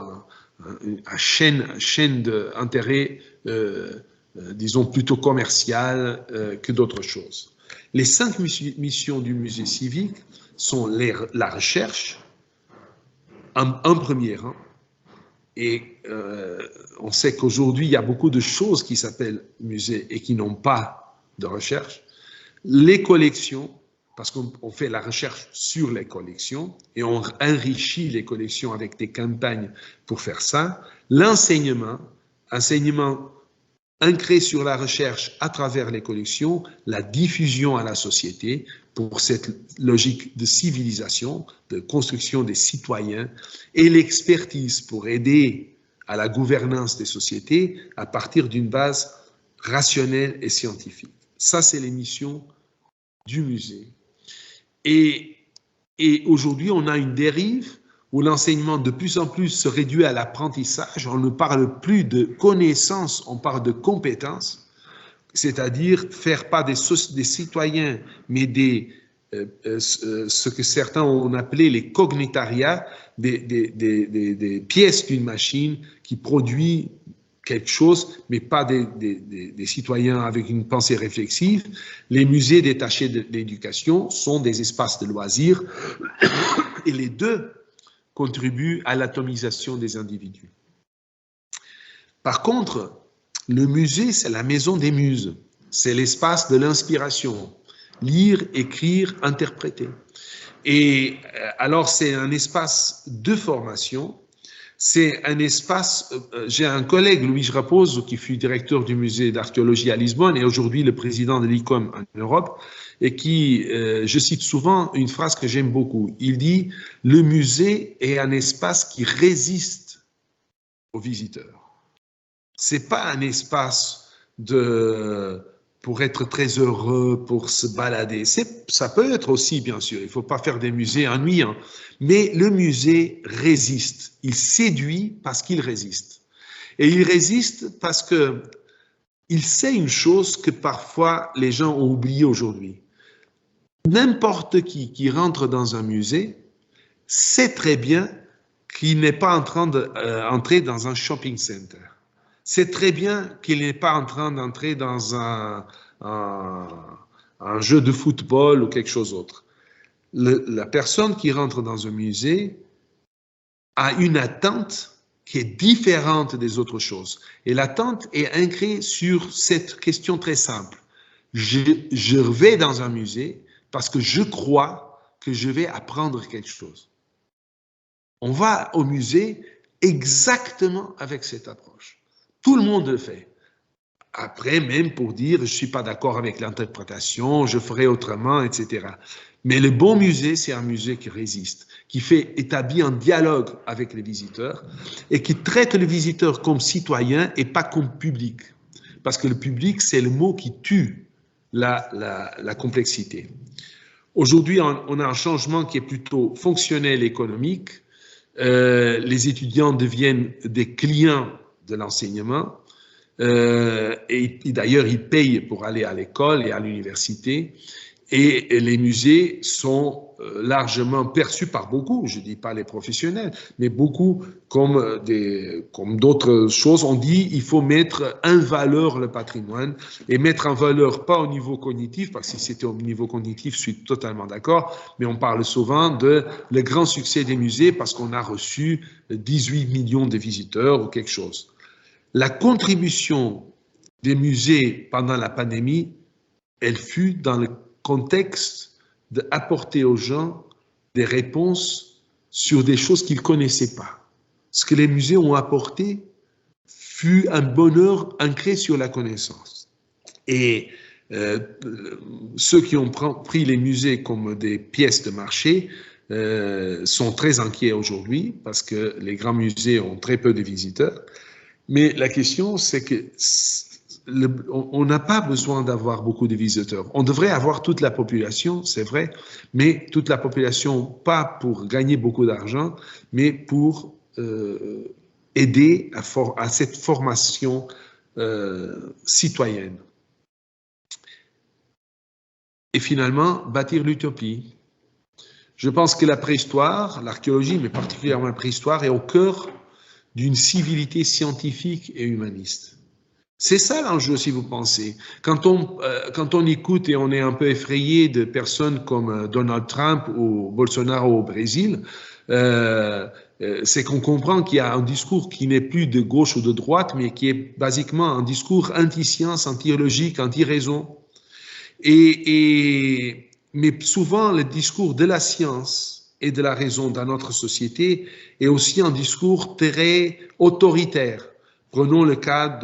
en chaîne d'intérêt, disons plutôt commercial que d'autres choses. Les 5 missions du musée civique sont la recherche, en premier rang, et on sait qu'aujourd'hui, il y a beaucoup de choses qui s'appellent musées et qui n'ont pas de recherche. Les collections, parce qu'on fait la recherche sur les collections et on enrichit les collections avec des campagnes pour faire ça. L'enseignement, enseignement ancré sur la recherche à travers les collections, la diffusion à la société pour cette logique de civilisation, de construction des citoyens et l'expertise pour aider à la gouvernance des sociétés à partir d'une base rationnelle et scientifique. Ça, c'est les missions du musée. Et aujourd'hui, on a une dérive où l'enseignement de plus en plus se réduit à l'apprentissage. On ne parle plus de connaissances, on parle de compétences, c'est-à-dire faire pas des citoyens, mais ce que certains ont appelé les cognitariats, des pièces d'une machine qui produit quelque chose, mais pas des citoyens avec une pensée réflexive. Les musées détachés de l'éducation sont des espaces de loisirs et les deux contribuent à l'atomisation des individus. Par contre, le musée, c'est la maison des muses, c'est l'espace de l'inspiration, lire, écrire, interpréter. Et alors, c'est un espace de formation. C'est un espace, j'ai un collègue, Luís Raposo, qui fut directeur du musée d'archéologie à Lisbonne et aujourd'hui le président de l'ICOM en Europe, et qui, je cite souvent une phrase que j'aime beaucoup. Il dit « Le musée est un espace qui résiste aux visiteurs. C'est pas un espace pour être très heureux, pour se balader. Ça peut être aussi, bien sûr, il ne faut pas faire des musées ennuyants. Mais le musée résiste. Il séduit parce qu'il résiste. Et il résiste parce qu'il sait une chose que parfois les gens ont oublié aujourd'hui. N'importe qui rentre dans un musée sait très bien qu'il n'est pas en train d'entrer dans un shopping center. C'est très bien qu'il n'est pas en train d'entrer dans un jeu de football ou quelque chose d'autre. la personne qui rentre dans un musée a une attente qui est différente des autres choses. Et l'attente est ancrée sur cette question très simple. Je vais dans un musée parce que je crois que je vais apprendre quelque chose. On va au musée exactement avec cette approche. Tout le monde le fait. Après, même pour dire, je ne suis pas d'accord avec l'interprétation, je ferai autrement, etc. Mais le bon musée, c'est un musée qui résiste, qui établit un dialogue avec les visiteurs et qui traite les visiteurs comme citoyens et pas comme public. Parce que le public, c'est le mot qui tue la complexité. Aujourd'hui, on a un changement qui est plutôt fonctionnel, économique. Les étudiants deviennent des clients de l'enseignement. Et d'ailleurs, ils payent pour aller à l'école et à l'université. Et les musées sont largement perçus par beaucoup, je ne dis pas les professionnels, mais beaucoup comme d'autres choses. On dit qu'il faut mettre en valeur le patrimoine et mettre en valeur pas au niveau cognitif, parce que si c'était au niveau cognitif, je suis totalement d'accord, mais on parle souvent de le grand succès des musées parce qu'on a reçu 18 millions de visiteurs ou quelque chose. La contribution des musées pendant la pandémie, elle fut dans le contexte d'apporter aux gens des réponses sur des choses qu'ils ne connaissaient pas. Ce que les musées ont apporté fut un bonheur ancré sur la connaissance. Et ceux qui ont pris les musées comme des pièces de marché sont très inquiets aujourd'hui parce que les grands musées ont très peu de visiteurs. Mais la question, c'est que on n'a pas besoin d'avoir beaucoup de visiteurs. On devrait avoir toute la population, c'est vrai, mais toute la population, pas pour gagner beaucoup d'argent, mais pour aider à cette formation citoyenne. Et finalement, bâtir l'utopie. Je pense que la préhistoire, l'archéologie, mais particulièrement la préhistoire, est au cœur d'une civilité scientifique et humaniste. C'est ça l'enjeu, si vous pensez. Quand on écoute et on est un peu effrayé de personnes comme Donald Trump ou Bolsonaro au Brésil, c'est qu'on comprend qu'il y a un discours qui n'est plus de gauche ou de droite, mais qui est basiquement un discours anti-science, anti-logique, anti-raison. Mais souvent, le discours de la science et de la raison dans notre société est aussi un discours très autoritaire. Prenons le cas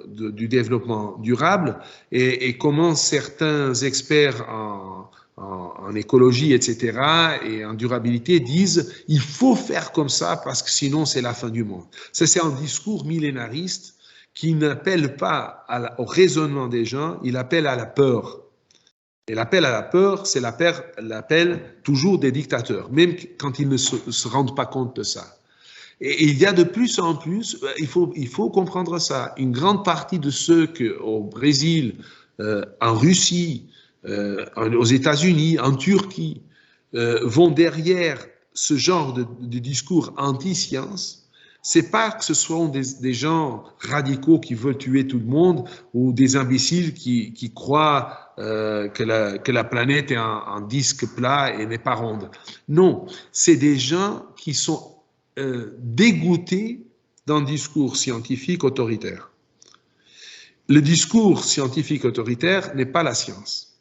du développement durable et comment certains experts en écologie, etc., et en durabilité disent « il faut faire comme ça parce que sinon c'est la fin du monde ». Ça, c'est un discours millénariste qui n'appelle pas au raisonnement des gens, il appelle à la peur. Et l'appel à la peur, c'est l'appel toujours des dictateurs, même quand ils ne se rendent pas compte de ça. Et il y a de plus en plus, il faut comprendre ça, une grande partie de ceux au Brésil, en Russie, aux États-Unis, en Turquie, vont derrière ce genre de discours anti-science. C'est pas que ce sont des gens radicaux qui veulent tuer tout le monde ou des imbéciles qui croient que la planète est un disque plat et n'est pas ronde. Non, c'est des gens qui sont dégoûtés d'un discours scientifique autoritaire. Le discours scientifique autoritaire n'est pas la science.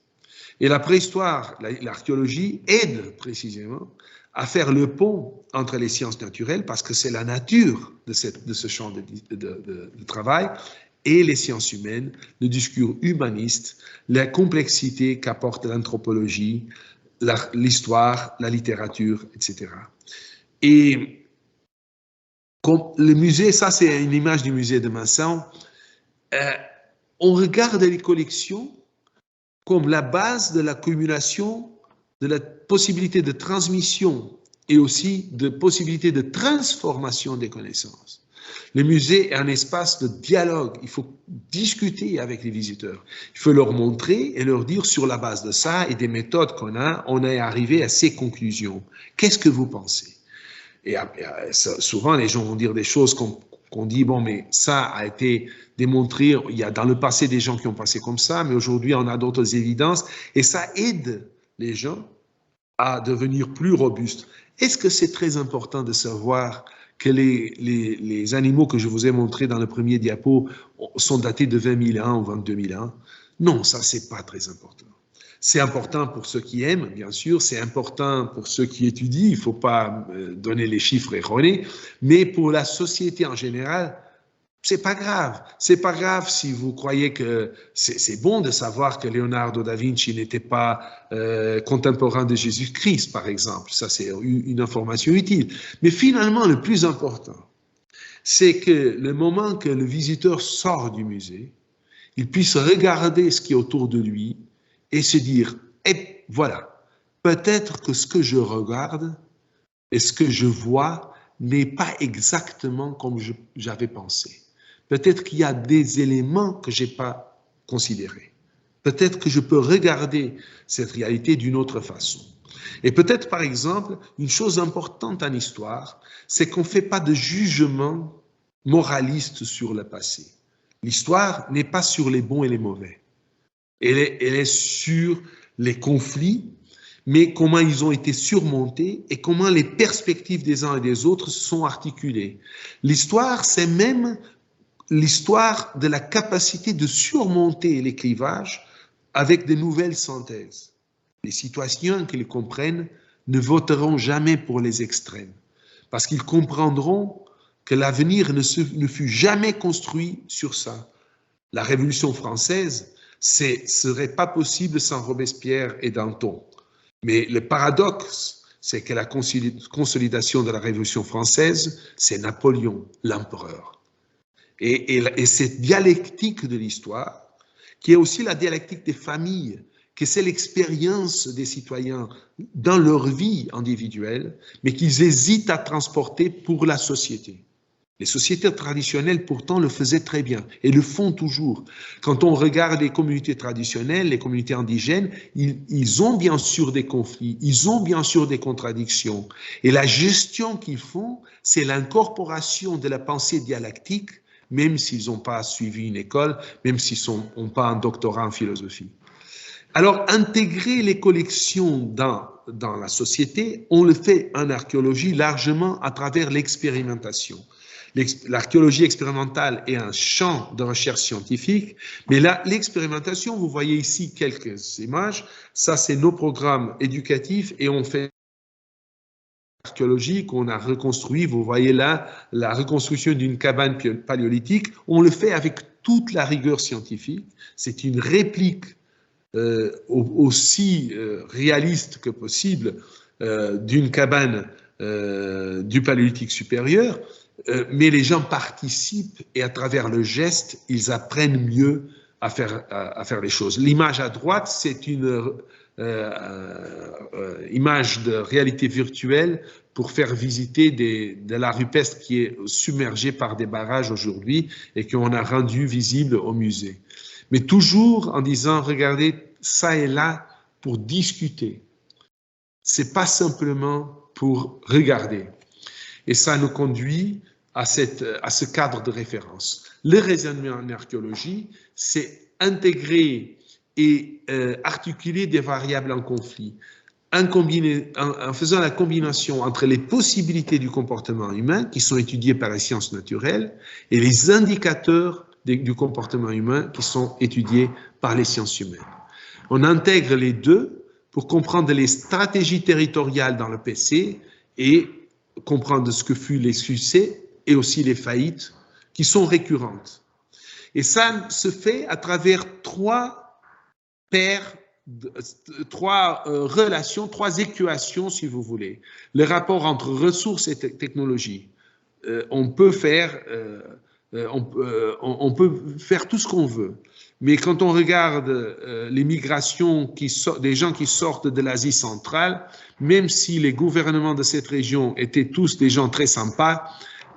Et la préhistoire, l'archéologie aide précisément à faire le pont entre les sciences naturelles, parce que c'est la nature de ce champ de travail, et les sciences humaines, le discours humaniste, la complexité qu'apporte l'anthropologie, l'histoire, la littérature, etc. Et comme le musée, ça c'est une image du musée de Mansart, on regarde les collections comme la base de l'accumulation, de la possibilité de transmission et aussi de possibilité de transformation des connaissances. Le musée est un espace de dialogue. Il faut discuter avec les visiteurs. Il faut leur montrer et leur dire sur la base de ça et des méthodes qu'on a, on est arrivé à ces conclusions. Qu'est-ce que vous pensez? Et souvent, les gens vont dire des choses qu'on dit, bon, mais ça a été démontré, il y a dans le passé des gens qui ont passé comme ça, mais aujourd'hui, on a d'autres évidences, et ça aide les gens à devenir plus robustes. Est-ce que c'est très important de savoir que les animaux que je vous ai montrés dans le premier diapo sont datés de 20 000 ans ou 22 000 ans? Non, ça, c'est pas très important. C'est important pour ceux qui aiment, bien sûr, c'est important pour ceux qui étudient, il ne faut pas donner les chiffres erronés, mais pour la société en général, c'est pas grave. C'est pas grave si vous croyez que c'est bon de savoir que Leonardo da Vinci n'était pas contemporain de Jésus-Christ, par exemple. Ça, c'est une information utile. Mais finalement, le plus important, c'est que le moment que le visiteur sort du musée, il puisse regarder ce qui est autour de lui et se dire, eh, voilà, peut-être que ce que je regarde et ce que je vois n'est pas exactement comme j'avais pensé. Peut-être qu'il y a des éléments que je n'ai pas considérés. Peut-être que je peux regarder cette réalité d'une autre façon. Et peut-être, par exemple, une chose importante en histoire, c'est qu'on ne fait pas de jugement moraliste sur le passé. L'histoire n'est pas sur les bons et les mauvais. Elle est sur les conflits, mais comment ils ont été surmontés et comment les perspectives des uns et des autres sont articulées. L'histoire, c'est même l'histoire de la capacité de surmonter les clivages avec de nouvelles synthèses. Les citoyens qui les comprennent ne voteront jamais pour les extrêmes, parce qu'ils comprendront que l'avenir ne fut jamais construit sur ça. La Révolution française, serait pas possible sans Robespierre et Danton. Mais le paradoxe, c'est que la consolidation de la Révolution française, c'est Napoléon, l'empereur. Et cette dialectique de l'histoire, qui est aussi la dialectique des familles, que c'est l'expérience des citoyens dans leur vie individuelle, mais qu'ils hésitent à transporter pour la société. Les sociétés traditionnelles, pourtant, le faisaient très bien et le font toujours. Quand on regarde les communautés traditionnelles, les communautés indigènes, ils ont bien sûr des conflits, ils ont bien sûr des contradictions. Et la gestion qu'ils font, c'est l'incorporation de la pensée dialectique, même s'ils n'ont pas suivi une école, même s'ils n'ont pas un doctorat en philosophie. Alors, intégrer les collections dans la société, on le fait en archéologie largement à travers l'expérimentation. L'archéologie expérimentale est un champ de recherche scientifique, mais là, l'expérimentation, vous voyez ici quelques images, ça c'est nos programmes éducatifs et on fait archéologie qu'on a reconstruit, vous voyez là la reconstruction d'une cabane paléolithique, on le fait avec toute la rigueur scientifique, c'est une réplique aussi réaliste que possible d'une cabane du paléolithique supérieur, mais les gens participent et à travers le geste, ils apprennent mieux à faire les choses. L'image à droite, c'est une image de réalité virtuelle pour faire visiter de l'art rupestre qui est submergé par des barrages aujourd'hui et qu'on a rendu visible au musée. Mais toujours en disant, regardez, ça et là pour discuter. C'est pas simplement pour regarder. Et ça nous conduit à ce cadre de référence. Le raisonnement en archéologie, c'est intégrer et articuler des variables en conflit, en faisant la combinaison entre les possibilités du comportement humain, qui sont étudiées par les sciences naturelles, et les indicateurs du comportement humain, qui sont étudiés par les sciences humaines. On intègre les deux pour comprendre les stratégies territoriales dans le PC et comprendre ce que furent les succès et aussi les faillites qui sont récurrentes. Et ça se fait à travers trois relations, trois équations, si vous voulez. Le rapport entre ressources et technologie. On peut faire tout ce qu'on veut. Mais quand on regarde les migrations des gens qui sortent de l'Asie centrale, même si les gouvernements de cette région étaient tous des gens très sympas,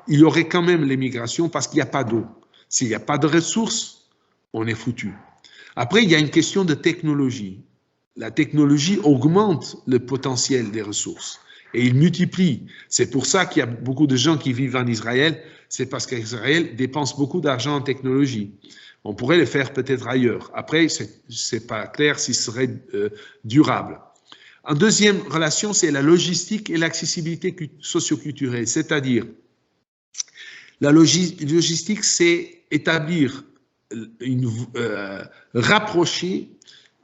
il y aurait quand même les migrations parce qu'il n'y a pas d'eau. S'il n'y a pas de ressources, on est foutu. Après, il y a une question de technologie. La technologie augmente le potentiel des ressources et il multiplie. C'est pour ça qu'il y a beaucoup de gens qui vivent en Israël, c'est parce qu'Israël dépense beaucoup d'argent en technologie. On pourrait le faire peut-être ailleurs. Après, c'est pas clair si ce serait durable. En deuxième relation, c'est la logistique et l'accessibilité socioculturelle, c'est-à-dire la logistique, c'est établir, rapprocher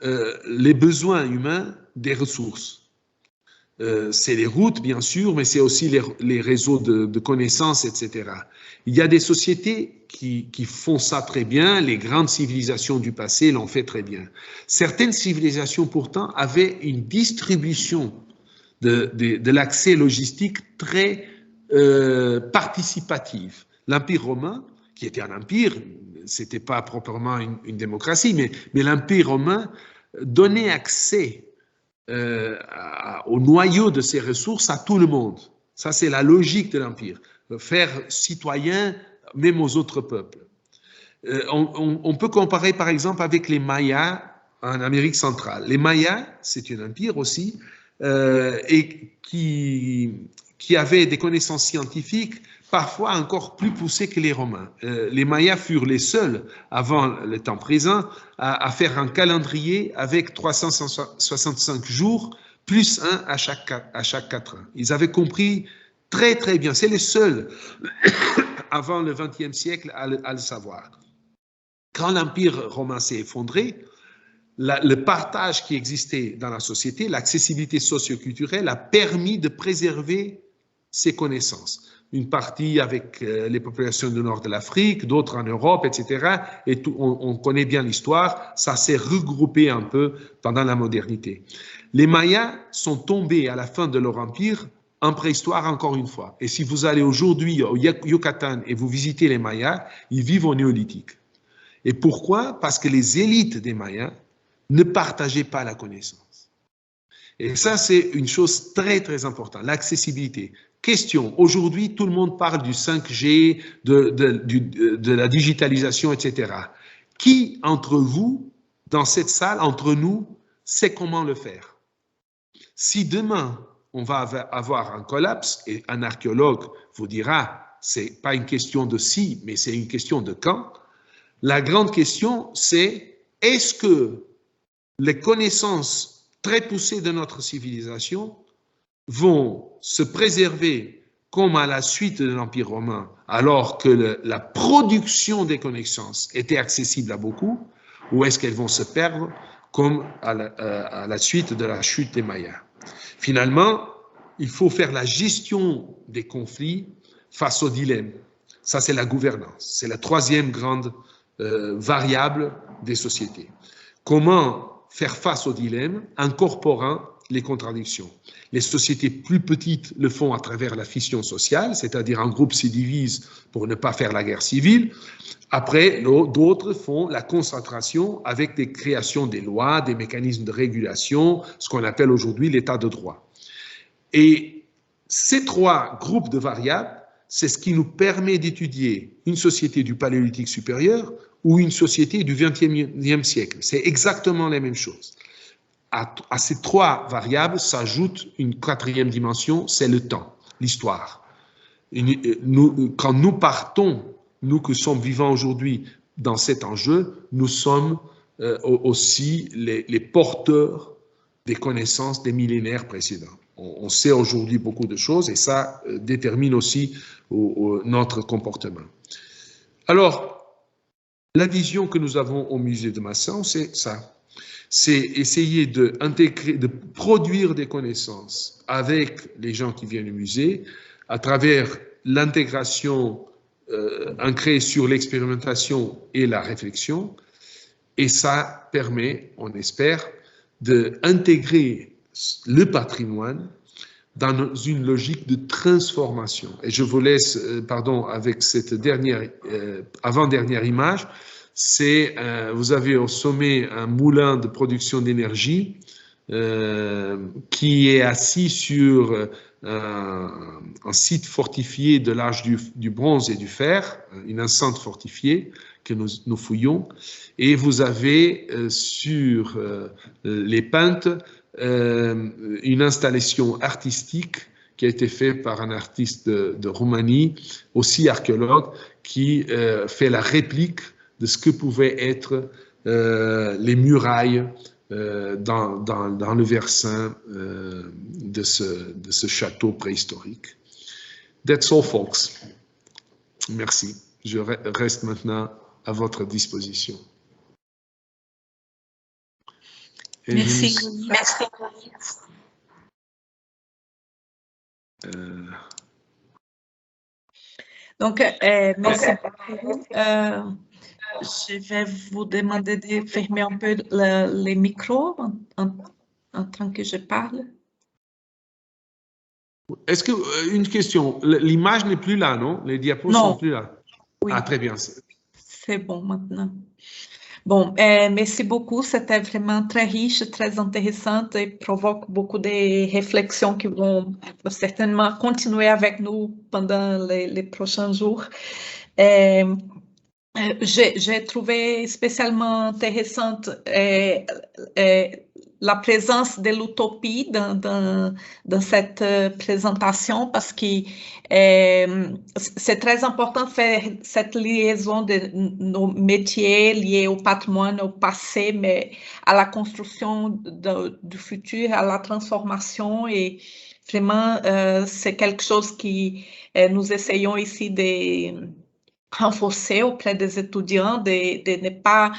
les besoins humains des ressources. C'est les routes, bien sûr, mais c'est aussi les réseaux de connaissances, etc. Il y a des sociétés qui font ça très bien, les grandes civilisations du passé l'ont fait très bien. Certaines civilisations, pourtant, avaient une distribution de l'accès logistique très participative. L'Empire romain, qui était un empire, c'était pas proprement une démocratie, mais l'Empire romain donnait accès au noyau de ses ressources à tout le monde. Ça, c'est la logique de l'Empire. Faire citoyen même aux autres peuples. On peut comparer, par exemple, avec les Mayas en Amérique centrale. Les Mayas, c'est un empire aussi, et qui avait des connaissances scientifiques parfois encore plus poussées que les Romains. Les Mayas furent les seuls, avant le temps présent, à faire un calendrier avec 365 jours, plus un à chaque 4 ans. Ils avaient compris très très bien, c'est les seuls avant le XXe siècle à le savoir. Quand l'Empire romain s'est effondré, le partage qui existait dans la société, l'accessibilité socioculturelle a permis de préserver ces connaissances. Une partie avec les populations du nord de l'Afrique, d'autres en Europe, etc. Et on connaît bien l'histoire, ça s'est regroupé un peu pendant la modernité. Les Mayas sont tombés à la fin de leur empire en préhistoire encore une fois. Et si vous allez aujourd'hui au Yucatan et vous visitez les Mayas, ils vivent au néolithique. Et pourquoi? Parce que les élites des Mayas ne partageaient pas la connaissance. Et ça, c'est une chose très, très importante, l'accessibilité. Question, aujourd'hui, tout le monde parle du 5G, de la digitalisation, etc. Qui, entre vous, dans cette salle, entre nous, sait comment le faire? Si demain, on va avoir un collapse, et un archéologue vous dira, c'est pas une question de si, mais c'est une question de quand, la grande question, c'est est-ce que les connaissances très poussées de notre civilisation vont se préserver comme à la suite de l'Empire romain, alors que la production des connaissances était accessible à beaucoup, ou est-ce qu'elles vont se perdre comme à la suite de la chute des Mayas? Finalement, il faut faire la gestion des conflits face au dilemme. Ça, c'est la gouvernance. C'est la troisième grande variable des sociétés. Comment faire face au dilemme, incorporant les contradictions. Les sociétés plus petites le font à travers la fission sociale, c'est-à-dire un groupe se divise pour ne pas faire la guerre civile. Après, d'autres font la concentration avec des créations des lois, des mécanismes de régulation, ce qu'on appelle aujourd'hui l'état de droit. Et ces trois groupes de variables, c'est ce qui nous permet d'étudier une société du Paléolithique supérieur ou une société du XXe siècle. C'est exactement la même chose. À ces trois variables s'ajoute une quatrième dimension, c'est le temps, l'histoire. Quand nous partons, nous qui sommes vivants aujourd'hui dans cet enjeu, nous sommes aussi les porteurs des connaissances des millénaires précédents. On sait aujourd'hui beaucoup de choses et ça détermine aussi notre comportement. Alors, la vision que nous avons au musée de Masson, c'est ça. C'est essayer d'intégrer, de produire des connaissances avec les gens qui viennent au musée à travers l'intégration ancrée sur l'expérimentation et la réflexion. Et ça permet, on espère, d'intégrer le patrimoine dans une logique de transformation. Et je vous laisse, avec cette avant-dernière image. Vous avez au sommet un moulin de production d'énergie qui est assis sur un site fortifié de l'âge du bronze et du fer, une enceinte fortifiée que nous fouillons. Et vous avez sur les pentes une installation artistique qui a été faite par un artiste de Roumanie, aussi archéologue, qui fait la réplique de ce que pouvaient être les murailles dans le versant de ce château préhistorique. That's all, folks. Merci. Je reste maintenant à votre disposition. Merci. Merci. Donc, merci beaucoup. Je vais vous demander de fermer un peu les micros en tant que je parle. Est-ce que, une question, l'image n'est plus là, non? Les diapos sont plus là? Oui. Ah, très bien. C'est bon maintenant. Bon, merci beaucoup. C'était vraiment très riche, très intéressant et provoque beaucoup de réflexions qui vont certainement continuer avec nous pendant les prochains jours. J'ai trouvé spécialement intéressante la présence de l'utopie dans cette présentation parce que c'est très important de faire cette liaison de nos métiers liés au patrimoine, au passé, mais à la construction du futur, à la transformation et vraiment c'est quelque chose qui nous essayons ici de renforcer auprès des étudiants, de ne pas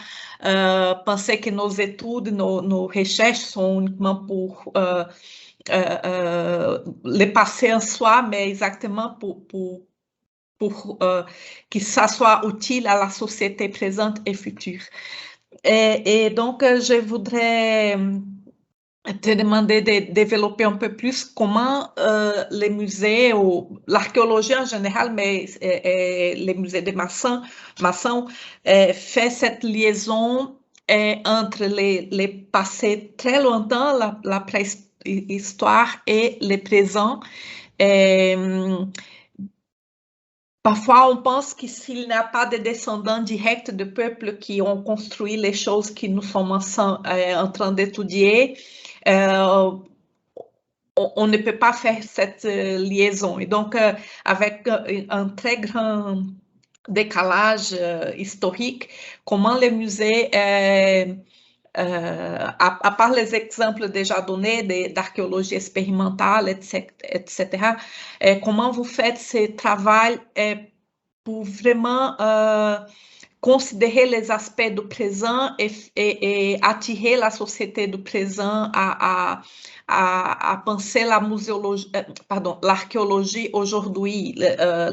penser que nos études, nos recherches sont uniquement pour les passer en soi, mais exactement pour que ça soit utile à la société présente et future. Et donc, je voudrais te demander de développer un peu plus comment les musées ou l'archéologie en général, mais les musées de maçons fait cette liaison entre les passés très lointains, la préhistoire et le présent. Parfois, on pense que s'il n'y a pas de descendants directs de peuples qui ont construit les choses que nous sommes en train d'étudier, on ne peut pas faire cette liaison. Et donc, avec un très grand décalage historique, comment les musées, à part les exemples déjà donnés d'archéologie expérimentale, etc., comment vous faites ce travail pour vraiment considérer les aspects du présent et attirer la société du présent à penser l'archéologie aujourd'hui,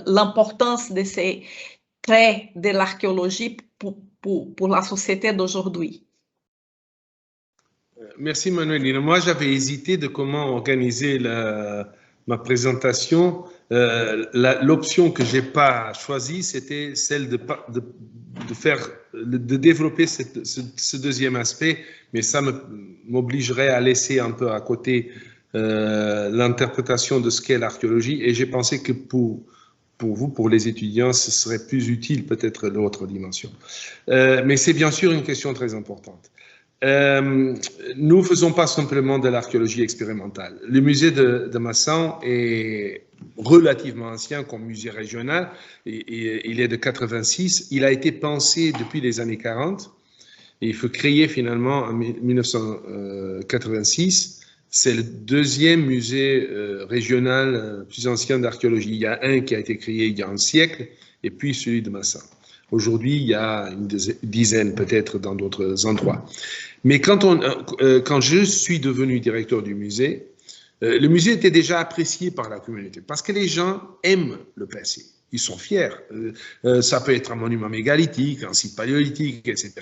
l'importance de ces traits de l'archéologie pour la société d'aujourd'hui. Merci Manuelina. Moi, j'avais hésité de comment organiser ma présentation. L'option que j'ai pas choisie, c'était celle de développer ce deuxième aspect, mais ça m'obligerait à laisser un peu à côté l'interprétation de ce qu'est l'archéologie. Et j'ai pensé que pour vous, pour les étudiants, ce serait plus utile peut-être l'autre dimension. Mais c'est bien sûr une question très importante. Nous ne faisons pas simplement de l'archéologie expérimentale. Le musée de Masson est relativement ancien comme musée régional. Il est de 86. Il a été pensé depuis les années 40. Et il fut créé finalement en 1986. C'est le deuxième musée régional plus ancien d'archéologie. Il y a un qui a été créé il y a un siècle et puis celui de Masson. Aujourd'hui, il y a une dizaine peut-être dans d'autres endroits. Mais quand je suis devenu directeur du musée, le musée était déjà apprécié par la communauté parce que les gens aiment le passé. Ils sont fiers. Ça peut être un monument mégalithique, un site paléolithique, etc.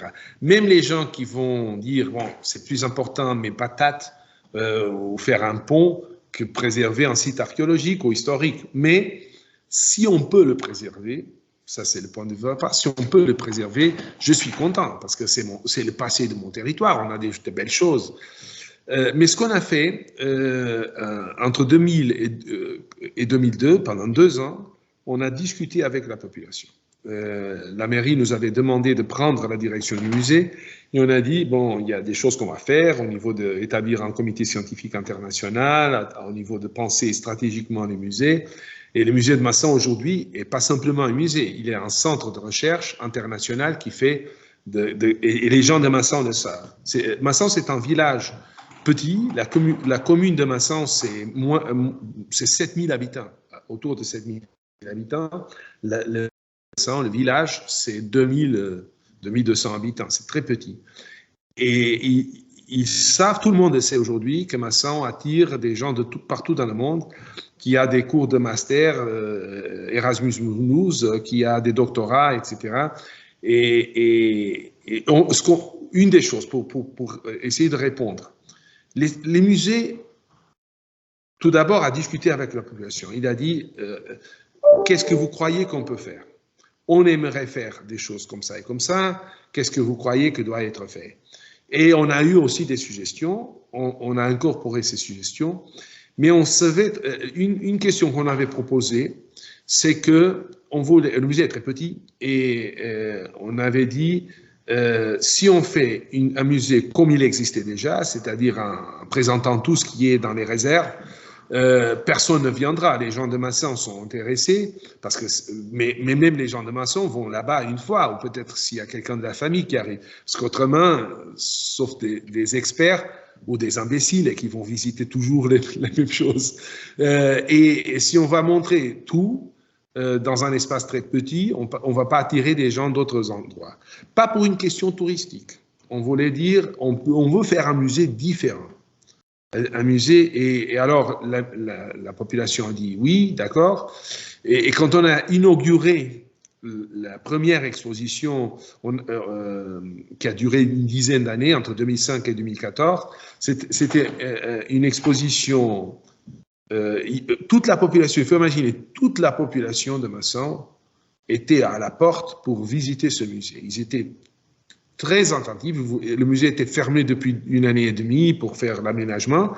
Même les gens qui vont dire, bon, c'est plus important mes patates ou faire un pont que préserver un site archéologique ou historique. Mais si on peut le préserver, ça c'est le point de vue à part, si on peut le préserver, je suis content parce que c'est le passé de mon territoire, on a de belles choses. Mais ce qu'on a fait entre 2000 et 2002, pendant 2 ans, on a discuté avec la population. La mairie nous avait demandé de prendre la direction du musée et on a dit, bon, il y a des choses qu'on va faire au niveau d'établir un comité scientifique international, au niveau de penser stratégiquement les musées. Et le musée de Masson aujourd'hui n'est pas simplement un musée, il est un centre de recherche international qui fait et les gens de Massan le savent. Massan, c'est un village petit. La commune de Massan, c'est 7000 habitants, autour de 7000 habitants. Le village, c'est 2200 habitants. C'est très petit. Et ils savent, tout le monde sait aujourd'hui que Massan attire des gens de partout dans le monde, qui a des cours de master, Erasmus Mundus, qui a des doctorats, etc. Une des choses, pour essayer de répondre, les musées, tout d'abord, a discuté avec la population. Il a dit, qu'est-ce que vous croyez qu'on peut faire? On aimerait faire des choses comme ça et comme ça. Qu'est-ce que vous croyez que doit être fait? Et on a eu aussi des suggestions. On a incorporé ces suggestions. Mais on savait, une question qu'on avait proposée, c'est que le musée est très petit et on avait dit, si on fait un musée comme il existait déjà, c'est-à-dire en présentant tout ce qui est dans les réserves, personne ne viendra. Les gens de Massan sont intéressés, mais même les gens de Massan vont là-bas une fois, ou peut-être s'il y a quelqu'un de la famille qui arrive. Parce qu'autrement, sauf des experts ou des imbéciles qui vont visiter toujours les mêmes choses. Et si on va montrer tout dans un espace très petit, on ne va pas attirer des gens d'autres endroits. Pas pour une question touristique. On voulait dire, on veut faire un musée différent. Un musée, et alors la population a dit oui, d'accord. Et quand on a inauguré la première exposition qui a duré une dizaine d'années, entre 2005 et 2014, c'était une exposition, toute la population, il faut imaginer, toute la population de Massan était à la porte pour visiter ce musée. Ils étaient très attentifs. Le musée était fermé depuis 1 année et demie pour faire l'aménagement,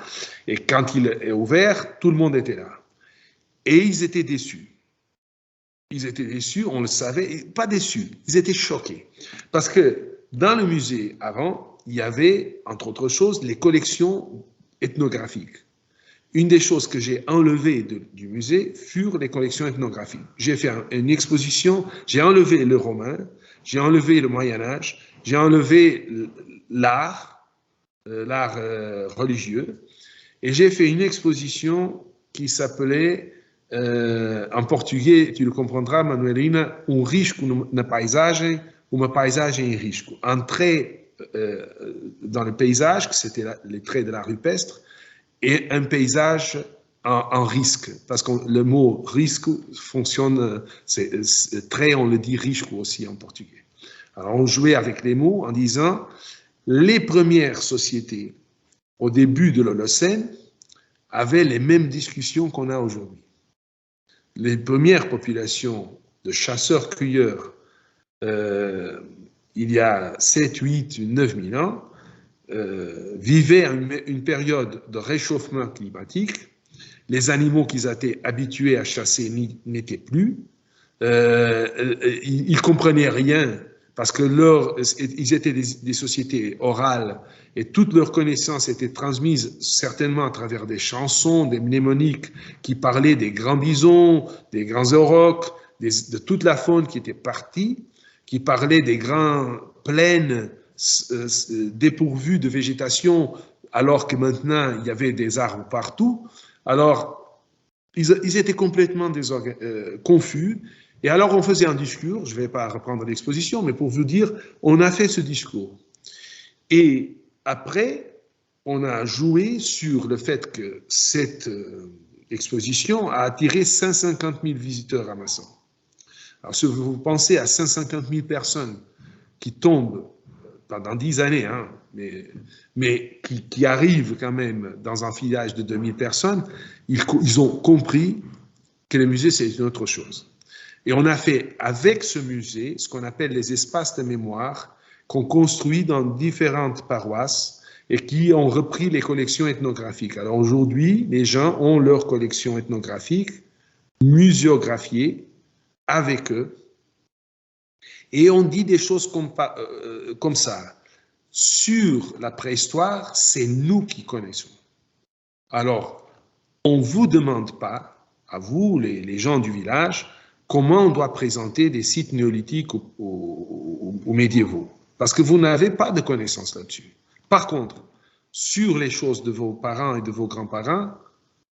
et quand il est ouvert, tout le monde était là. Et ils étaient déçus. Ils étaient déçus, on le savait, pas déçus, ils étaient choqués. Parce que dans le musée, avant, il y avait, entre autres choses, les collections ethnographiques. Une des choses que j'ai enlevées du musée furent les collections ethnographiques. J'ai fait une exposition, j'ai enlevé le romain, j'ai enlevé le Moyen-Âge, j'ai enlevé l'art religieux, et j'ai fait une exposition qui s'appelait, en portugais, tu le comprendras, Manuelina, un risco na paisagem, uma paisagem em risco. Un trait dans le paysage, c'était les traits de la rupestre, et un paysage en risque, parce que le mot risque fonctionne, trait, on le dit risco aussi en portugais. Alors on jouait avec les mots en disant, les premières sociétés au début de l'Holocène avaient les mêmes discussions qu'on a aujourd'hui. Les premières populations de chasseurs-cueilleurs, il y a 7, 8, 9 000 ans, vivaient une période de réchauffement climatique. Les animaux qu'ils étaient habitués à chasser n'étaient plus. Ils ne comprenaient rien parce que ils étaient des sociétés orales et toutes leurs connaissances étaient transmises certainement à travers des chansons, des mnémoniques qui parlaient des grands bisons, des grands aurochs, de toute la faune qui était partie, qui parlait des grandes plaines dépourvues de végétation, alors que maintenant il y avait des arbres partout. Alors, ils étaient complètement confus. Et alors, on faisait un discours, je ne vais pas reprendre l'exposition, mais pour vous dire, on a fait ce discours. Et après, on a joué sur le fait que cette exposition a attiré 150 000 visiteurs à Massan. Alors, si vous pensez à 150 000 personnes qui tombent pendant 10 années, hein, mais qui arrivent quand même dans un village de 2000 personnes, ils ont compris que le musée, c'est une autre chose. Et on a fait avec ce musée ce qu'on appelle les espaces de mémoire qu'on construit dans différentes paroisses et qui ont repris les collections ethnographiques. Alors aujourd'hui, les gens ont leurs collections ethnographiques muséographiées avec eux et on dit des choses comme ça. Sur la préhistoire, c'est nous qui connaissons. Alors, on ne vous demande pas, à vous, les gens du village, comment on doit présenter des sites néolithiques ou médiévaux. parce que vous n'avez pas de connaissances là-dessus. Par contre, sur les choses de vos parents et de vos grands-parents,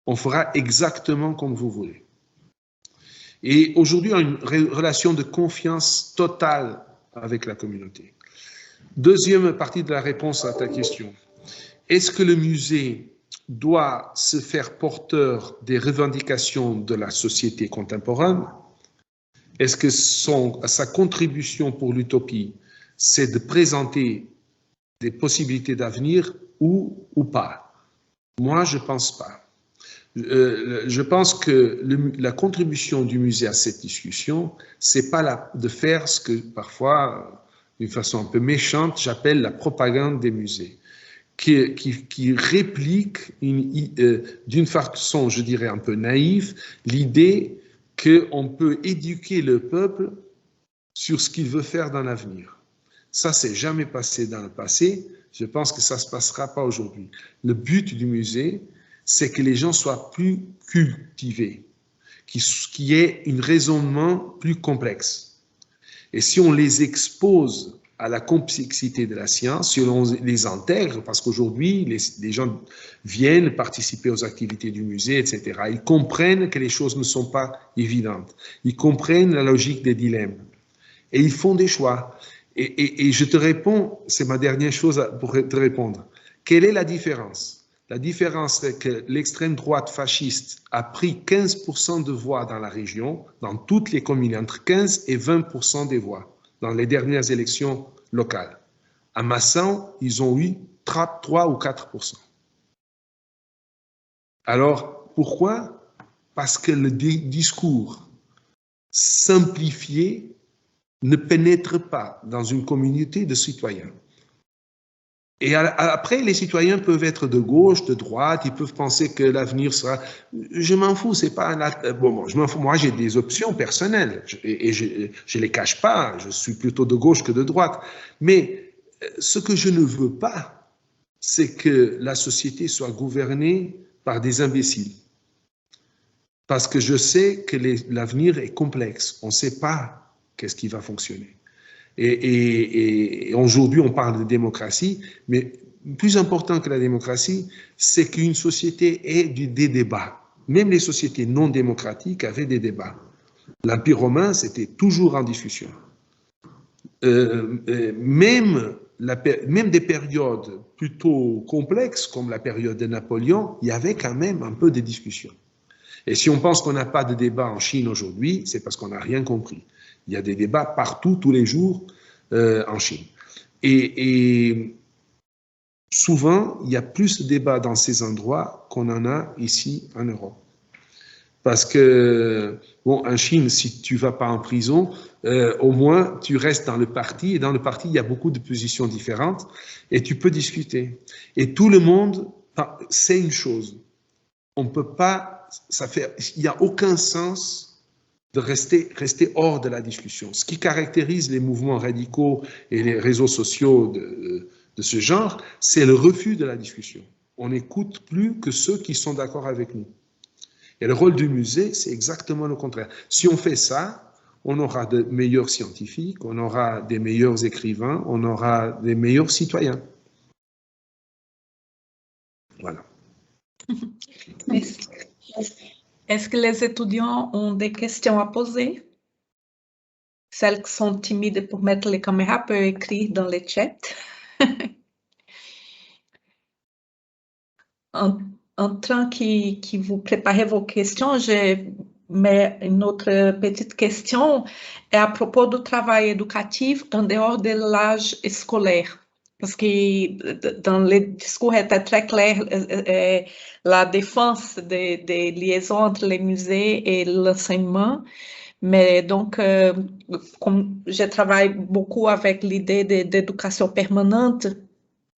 on fera exactement comme vous voulez. Et aujourd'hui, on a une relation de confiance totale avec la communauté. Deuxième partie de la réponse à ta question. Est-ce que le musée doit se faire porteur des revendications de la société contemporaine? Est-ce que sa contribution pour l'utopie, c'est de présenter des possibilités d'avenir ou pas? Moi, je ne pense pas. Je pense que la contribution du musée à cette discussion, c'est pas de faire ce que parfois, d'une façon un peu méchante, j'appelle la propagande des musées, qui réplique d'une façon, je dirais, un peu naïve, l'idée qu'on peut éduquer le peuple sur ce qu'il veut faire dans l'avenir. Ça, c'est jamais passé dans le passé. Je pense que ça ne se passera pas aujourd'hui. Le but du musée, c'est que les gens soient plus cultivés, qu'il y ait un raisonnement plus complexe. Et si on les expose à la complexité de la science, si on les intègre, parce qu'aujourd'hui, les gens viennent participer aux activités du musée, etc., ils comprennent que les choses ne sont pas évidentes. Ils comprennent la logique des dilemmes. Et ils font des choix. Et je te réponds, c'est ma dernière chose pour te répondre. Quelle est la différence? La différence, c'est que l'extrême droite fasciste a pris 15% de voix dans la région, dans toutes les communes, entre 15 et 20% des voix, dans les dernières élections locales. À Massan, ils ont eu 3 ou 4%. Alors, pourquoi? Parce que le discours simplifié ne pénètre pas dans une communauté de citoyens. Et après, les citoyens peuvent être de gauche, de droite, ils peuvent penser que l'avenir sera... Je m'en fous, c'est pas... Bon, je m'en fous. Moi, j'ai des options personnelles et je les cache pas. Je suis plutôt de gauche que de droite. Mais ce que je ne veux pas, c'est que la société soit gouvernée par des imbéciles. Parce que je sais que l'avenir est complexe. On ne sait pas qu'est-ce qui va fonctionner. Et aujourd'hui, on parle de démocratie, mais plus important que la démocratie, c'est qu'une société ait des débats. Même les sociétés non démocratiques avaient des débats. L'Empire romain, c'était toujours en discussion. Même des périodes plutôt complexes, comme la période de Napoléon, il y avait quand même un peu de discussion. Et si on pense qu'on n'a pas de débat en Chine aujourd'hui, c'est parce qu'on n'a rien compris. Il y a des débats partout, tous les jours, en Chine. Et souvent, il y a plus de débats dans ces endroits qu'on en a ici en Europe. Parce que, bon, en Chine, si tu ne vas pas en prison, au moins, tu restes dans le parti. Et dans le parti, il y a beaucoup de positions différentes. Et tu peux discuter. Et tout le monde sait une chose. On ne peut pas... il n'y a aucun sens de rester hors de la discussion. Ce qui caractérise les mouvements radicaux et les réseaux sociaux de ce genre, c'est le refus de la discussion. On n'écoute plus que ceux qui sont d'accord avec nous. Et le rôle du musée, c'est exactement le contraire. Si on fait ça, on aura de meilleurs scientifiques, on aura des meilleurs écrivains, on aura des meilleurs citoyens. Voilà. Merci. Est-ce que les étudiants ont des questions à poser? Celles qui sont timides pour mettre les caméras peuvent écrire dans le chat. En train que vous préparez vos questions, je mets une autre petite question à propos du travail éducatif en dehors de l'âge scolaire. Parce que dans le discours était très clair la défense des liaisons entre les musées et l'enseignement. Mais donc, comme je travaille beaucoup avec l'idée d'éducation permanente,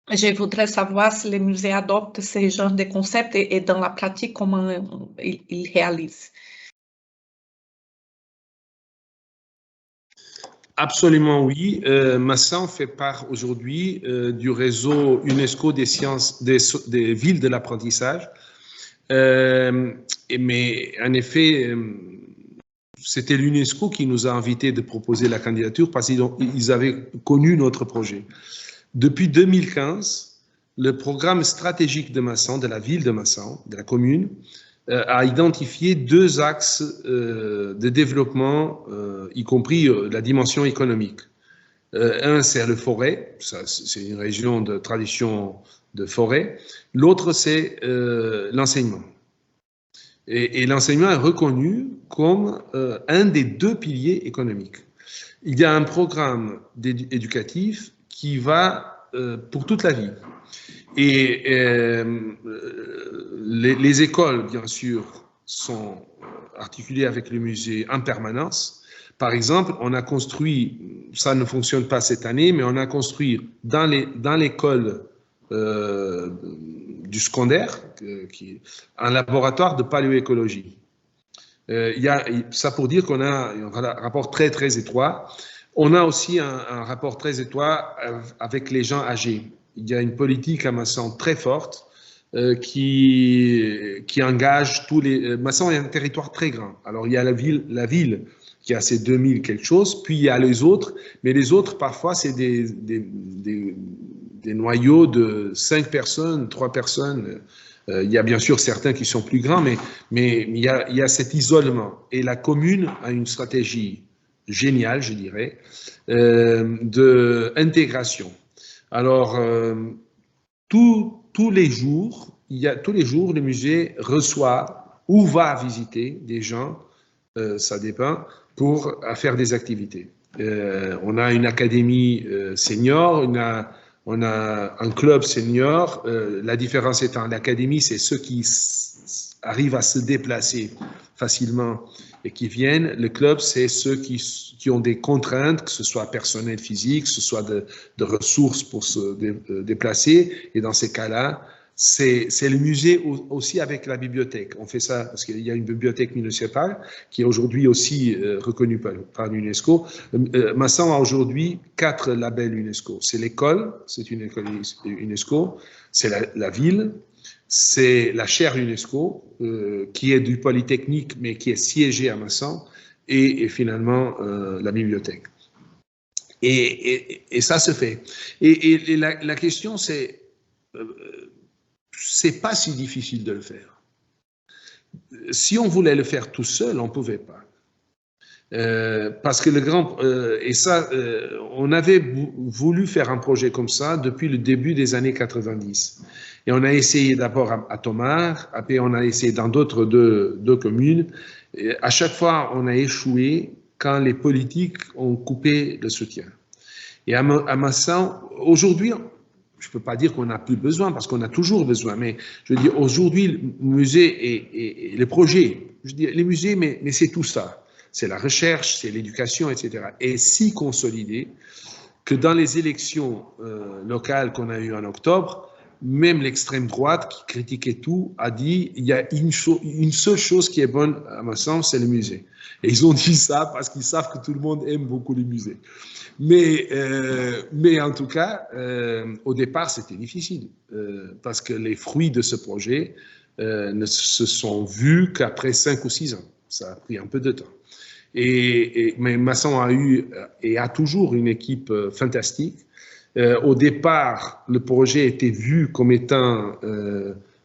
je voudrais savoir si les musées adoptent ce genre de concept et dans la pratique, comment ils réalisent. Absolument oui. Massan fait part aujourd'hui du réseau UNESCO des sciences, des villes de l'apprentissage. Mais en effet, c'était l'UNESCO qui nous a invités de proposer la candidature parce qu'ils avaient connu notre projet. Depuis 2015, le programme stratégique de Massan, de la ville de Massan, de la commune, a identifié 2 axes de développement, y compris la dimension économique. Un, c'est le forêt, c'est une région de tradition de forêt. L'autre, c'est l'enseignement. Et l'enseignement est reconnu comme un des 2 piliers économiques. Il y a un programme éducatif qui va pour toute la vie. Et les écoles, bien sûr, sont articulées avec le musée en permanence. Par exemple, on a construit, ça ne fonctionne pas cette année, mais on a construit dans l'école du secondaire un laboratoire de paléoécologie. Ça pour dire qu'on a un rapport très, très étroit. On a aussi un rapport très étroit avec les gens âgés. Il y a une politique à Massan très forte qui engage tous les... Massan est un territoire très grand. Alors, il y a la ville qui a ses 2000 quelque chose, puis il y a les autres, mais les autres, parfois, c'est des noyaux de 5 personnes, 3 personnes. Il y a bien sûr certains qui sont plus grands, mais il y a cet isolement. Et la commune a une stratégie géniale, je dirais, d'intégration. Alors, tous les jours, le musée reçoit ou va visiter des gens, ça dépend, pour faire des activités. On a une académie senior, on a un club senior. La différence étant, l'académie, c'est ceux qui arrivent à se déplacer facilement et qui viennent. Le club, c'est ceux qui ont des contraintes, que ce soit personnel physique, que ce soit de ressources pour se déplacer. Et dans ces cas-là, c'est le musée aussi avec la bibliothèque. On fait ça parce qu'il y a une bibliothèque municipale qui est aujourd'hui aussi reconnue par l'UNESCO. Massan a aujourd'hui 4 labels UNESCO. C'est l'école, c'est une école UNESCO, c'est la ville, c'est la chaire UNESCO, qui est du Polytechnique, mais qui est siégée à Massan, et finalement la bibliothèque. Et ça se fait. Et la question, c'est pas si difficile de le faire. Si on voulait le faire tout seul, on ne pouvait pas. Parce que on avait voulu faire un projet comme ça depuis le début des années 90. Et on a essayé d'abord à Tomar, après on a essayé dans d'autres deux communes. Et à chaque fois, on a échoué quand les politiques ont coupé le soutien. Et à Massan, aujourd'hui, je ne peux pas dire qu'on n'a plus besoin, parce qu'on a toujours besoin, mais je veux dire, aujourd'hui, le musée et le projet, je dis les musées, mais c'est tout ça. C'est la recherche, c'est l'éducation, etc. Et si consolidé que dans les élections locales qu'on a eues en octobre, même l'extrême droite qui critiquait tout a dit il y a une seule chose qui est bonne à ma sens, c'est le musée. Et ils ont dit ça parce qu'ils savent que tout le monde aime beaucoup les musées. Mais en tout cas, au départ, c'était difficile parce que les fruits de ce projet ne se sont vus qu'après 5 ou 6 ans. Ça a pris un peu de temps. Mais Massan a eu et a toujours une équipe fantastique. Au départ, le projet était vu comme étant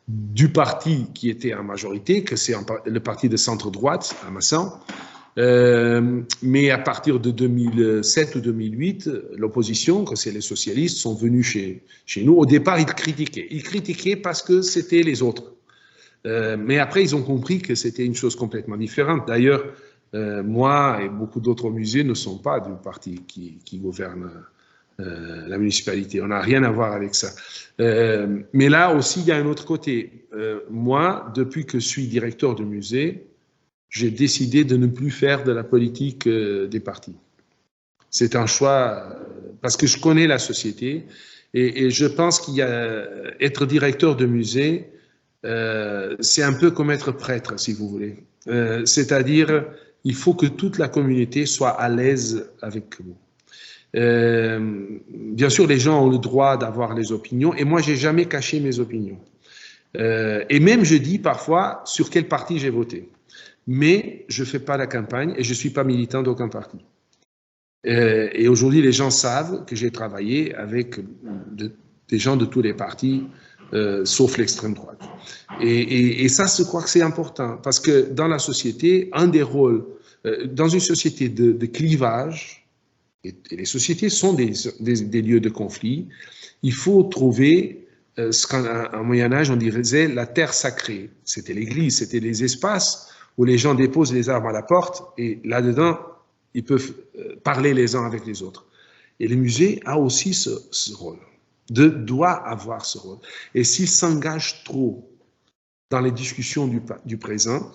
du parti qui était en majorité, que c'est le parti de centre-droite à Massan. Mais à partir de 2007 ou 2008, l'opposition, que c'est les socialistes, sont venus chez nous. Au départ, ils critiquaient. Ils critiquaient parce que c'était les autres. Mais après, ils ont compris que c'était une chose complètement différente. D'ailleurs, moi et beaucoup d'autres musées ne sont pas du parti qui gouverne la municipalité. On n'a rien à voir avec ça. Mais là aussi, il y a un autre côté. Moi, depuis que je suis directeur de musée, j'ai décidé de ne plus faire de la politique des partis. C'est un choix parce que je connais la société et je pense qu'il y a être directeur de musée, c'est un peu comme être prêtre, si vous voulez. C'est-à-dire, il faut que toute la communauté soit à l'aise avec vous. Bien sûr, les gens ont le droit d'avoir les opinions, et moi, j'ai jamais caché mes opinions. Et même, je dis parfois sur quel parti j'ai voté. mais je ne fais pas la campagne et je ne suis pas militant d'aucun parti. Et aujourd'hui, les gens savent que j'ai travaillé avec des gens de tous les partis, sauf l'extrême droite. Et ça, je crois que c'est important, parce que dans la société, un des rôles, dans une société de clivage, et les sociétés sont des lieux de conflit, il faut trouver ce qu'en Moyen-Âge, on dirait la terre sacrée. C'était l'église, c'était les espaces où les gens déposent les armes à la porte, et là-dedans, ils peuvent parler les uns avec les autres. Et le musée a aussi ce rôle, doit avoir ce rôle. Et s'il s'engage trop dans les discussions du présent,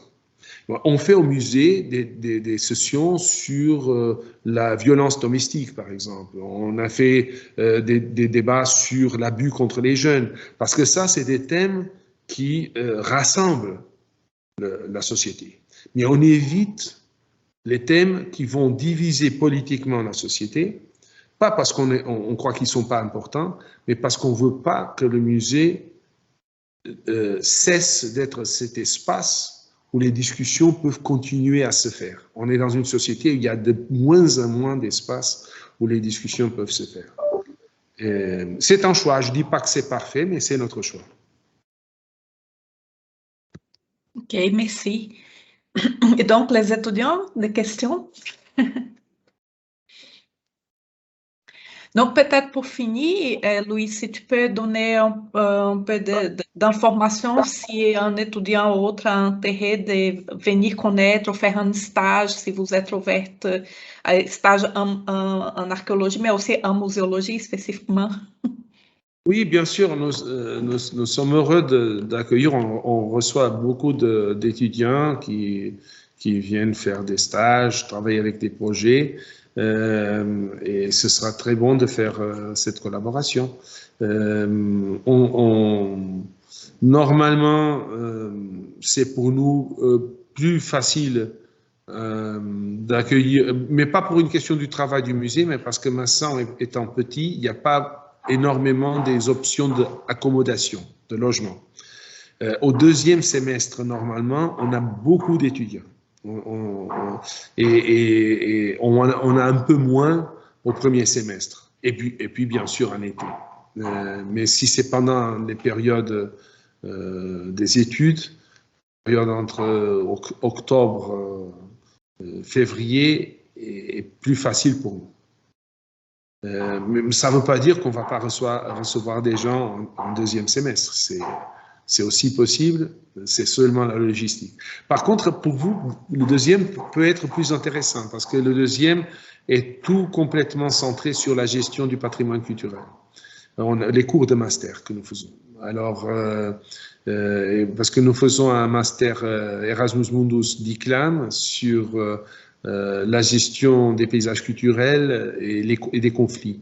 on fait au musée des sessions sur la violence domestique, par exemple. On a fait des débats sur l'abus contre les jeunes, parce que ça, c'est des thèmes qui rassemblent la société. Mais on évite les thèmes qui vont diviser politiquement la société, pas parce qu'on croit qu'ils ne sont pas importants, mais parce qu'on ne veut pas que le musée cesse d'être cet espace où les discussions peuvent continuer à se faire. On est dans une société où il y a de moins en moins d'espace où les discussions peuvent se faire. C'est un choix. Je ne dis pas que c'est parfait, mais c'est notre choix. Ok, merci. Et donc, les étudiants, des questions? Donc, peut-être pour finir, Louis, si tu peux donner un peu d'informations si un étudiant ou autre a intérêt de venir connaître ou faire un stage, si vous êtes ouverte à stage en archéologie, mais aussi en muséologie spécifiquement. Oui, bien sûr, nous sommes heureux d'accueillir. On reçoit beaucoup d'étudiants qui viennent faire des stages, travailler avec des projets. Et ce sera très bon de faire cette collaboration. Normalement, c'est pour nous plus facile d'accueillir, mais pas pour une question du travail du musée, mais parce que Massan étant petit, il n'y a pas énormément des options d'accommodation, de logement. Au deuxième semestre, normalement, on a beaucoup d'étudiants. Et on a un peu moins au premier semestre. Et puis bien sûr, en été. Mais si c'est pendant les périodes des études, période entre octobre, février, est plus facile pour nous. Mais ça ne veut pas dire qu'on ne va pas recevoir des gens en deuxième semestre. C'est aussi possible, c'est seulement la logistique. Par contre, pour vous, le deuxième peut être plus intéressant parce que le deuxième est tout complètement centré sur la gestion du patrimoine culturel. Les cours de master que nous faisons. Alors, parce que nous faisons un master Erasmus Mundus d'ICLAM sur la gestion des paysages culturels et des conflits.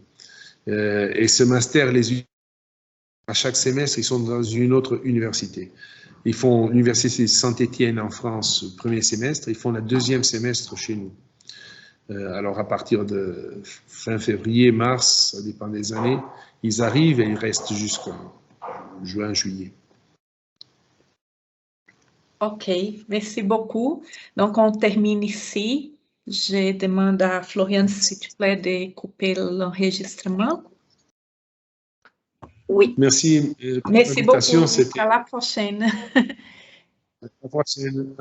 Et ce master, à chaque semestre, ils sont dans une autre université. Ils font l'université de Saint-Étienne en France, le premier semestre, ils font le deuxième semestre chez nous. Alors à partir de fin février, mars, ça dépend des années, ils arrivent et ils restent jusqu'en juin, juillet. Ok, merci beaucoup. Donc, on termine ici. Je demande à Floriane, s'il te plaît, de couper l'enregistrement. Oui. Merci. Merci beaucoup. À la prochaine. À la prochaine.